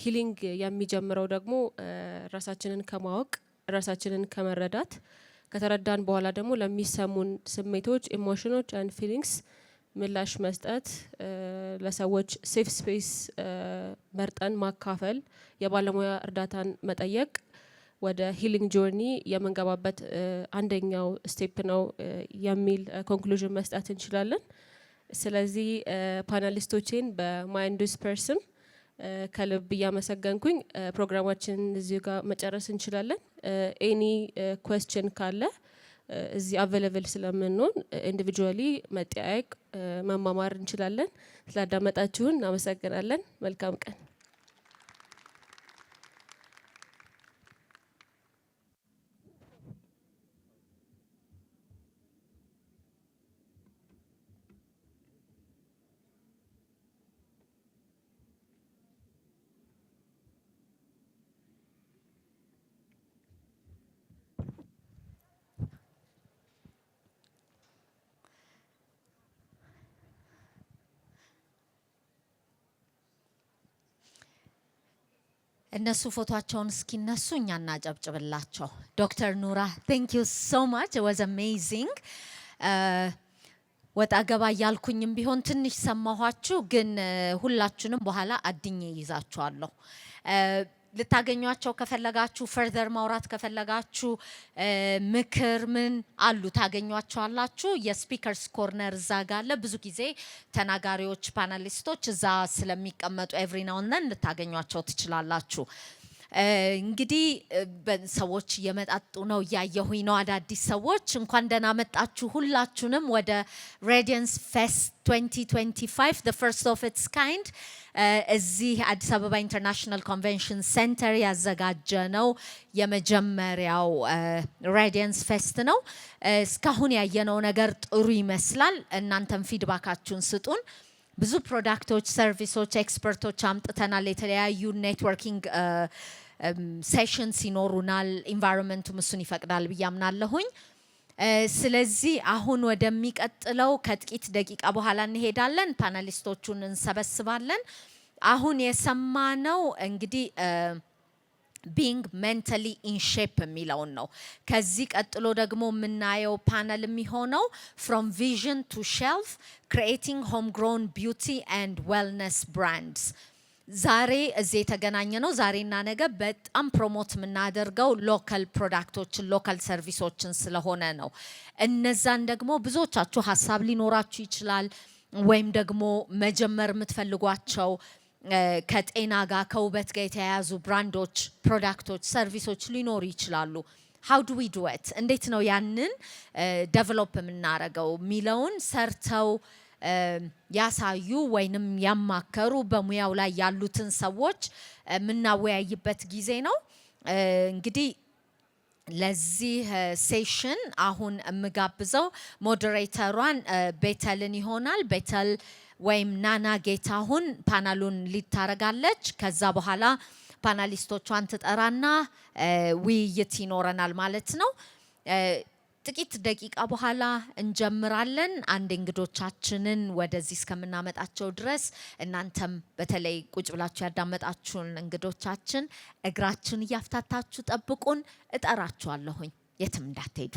ሂሊንግ የሚጀምረው ደግሞ ራሳችንን ከማወቅ ራሳችንን ከመረዳት ከተረዳን በኋላ ደግሞ ለሚሰሙን ስሜቶች ኢሞሽኖች አንድ ፊሊንግስ ምላሽ መስጠት ለሰዎች ሴፍ ስፔስ መርጠን ማካፈል የባለሙያ እርዳታን መጠየቅ ወደ ሂሊንግ ጆርኒ የምንገባበት አንደኛው ስቴፕ ነው የሚል ኮንክሉዥን መስጠት እንችላለን። ስለዚህ ፓናሊስቶቼን በማይንዱስ ፐርስም ከልብ እያመሰገንኩኝ ፕሮግራማችንን እዚሁ ጋር መጨረስ እንችላለን። ኤኒ ኩዌስችን ካለ እዚህ አቬለብል ስለምንሆን ኢንዲቪጁዋሊ መጠያየቅ መማማር እንችላለን። ስላዳመጣችሁን እናመሰግናለን። መልካም ቀን። እነሱ ፎቶአቸውን እስኪነሱ እኛ እናጨብጭብላቸው። ዶክተር ኑራ thank you so much, it was amazing. ወጣ ገባ እያልኩኝም ቢሆን ትንሽ ሰማኋችሁ፣ ግን ሁላችሁንም በኋላ አድኜ ይዛችኋለሁ። ልታገኟቸው ከፈለጋችሁ ፈርዘር ማውራት ከፈለጋችሁ ምክር ምን አሉ ታገኟቸዋላችሁ። የስፒከርስ ኮርነር እዛ ጋር አለ። ብዙ ጊዜ ተናጋሪዎች ፓናሊስቶች እዛ ስለሚቀመጡ ኤቭሪ ናው ኤንድ ዘን ልታገኟቸው ትችላላችሁ። እንግዲህ ሰዎች እየመጣጡ ነው፣ እያየሁኝ ነው። አዳዲስ ሰዎች እንኳን ደህና መጣችሁ ሁላችሁንም ወደ ሬዲየንስ ፌስት 2025 the first of its kind እዚህ አዲስ አበባ ኢንተርናሽናል ኮንቬንሽን ሴንተር ያዘጋጀ ነው የመጀመሪያው ሬዲየንስ ፌስት ነው። እስካሁን ያየነው ነገር ጥሩ ይመስላል። እናንተም ፊድባካችሁን ስጡን። ብዙ ፕሮዳክቶች፣ ሰርቪሶች፣ ኤክስፐርቶች አምጥተናል። የተለያዩ ኔትወርኪንግ ሴሽንስ ይኖሩናል። ኢንቫይሮንመንቱም እሱን ይፈቅዳል ብዬ አምናለሁኝ። ስለዚህ አሁን ወደሚቀጥለው ከጥቂት ደቂቃ በኋላ እንሄዳለን። ፓናሊስቶቹን እንሰበስባለን። አሁን የሰማነው እንግዲህ ቢንግ ሜንታሊ ኢን ሼፕ የሚለውን ነው። ከዚህ ቀጥሎ ደግሞ የምናየው ፓነል የሚሆነው ፍሮም ቪዥን ቱ ሼልፍ ክሪኤቲንግ ሆም ግሮን ቢዩቲ ኤንድ ዌልነስ ብራንድስ። ዛሬ እዚህ የተገናኘ ነው። ዛሬና ነገ በጣም ፕሮሞት የምናደርገው ሎካል ፕሮዳክቶችን ሎካል ሰርቪሶችን ስለሆነ ነው። እነዛን ደግሞ ብዙዎቻችሁ ሀሳብ ሊኖራችሁ ይችላል፣ ወይም ደግሞ መጀመር የምትፈልጓቸው ከጤና ጋር ከውበት ጋር የተያያዙ ብራንዶች፣ ፕሮዳክቶች፣ ሰርቪሶች ሊኖሩ ይችላሉ። how do we do it እንዴት ነው ያንን ዴቨሎፕ የምናደርገው የሚለውን ሰርተው ያሳዩ ወይንም ያማከሩ በሙያው ላይ ያሉትን ሰዎች የምናወያይበት ጊዜ ነው። እንግዲህ ለዚህ ሴሽን አሁን የምጋብዘው ሞዴሬተሯን ቤተልን ይሆናል። ቤተል ወይም ናና ጌታሁን ፓናሉን ሊታረጋለች። ከዛ በኋላ ፓናሊስቶቿን ትጠራና ውይይት ይኖረናል ማለት ነው። ጥቂት ደቂቃ በኋላ እንጀምራለን። አንድ እንግዶቻችንን ወደዚህ እስከምናመጣቸው ድረስ እናንተም በተለይ ቁጭ ብላችሁ ያዳመጣችሁን እንግዶቻችን እግራችሁን እያፍታታችሁ ጠብቁን። እጠራችኋለሁኝ፣ የትም እንዳትሄዱ።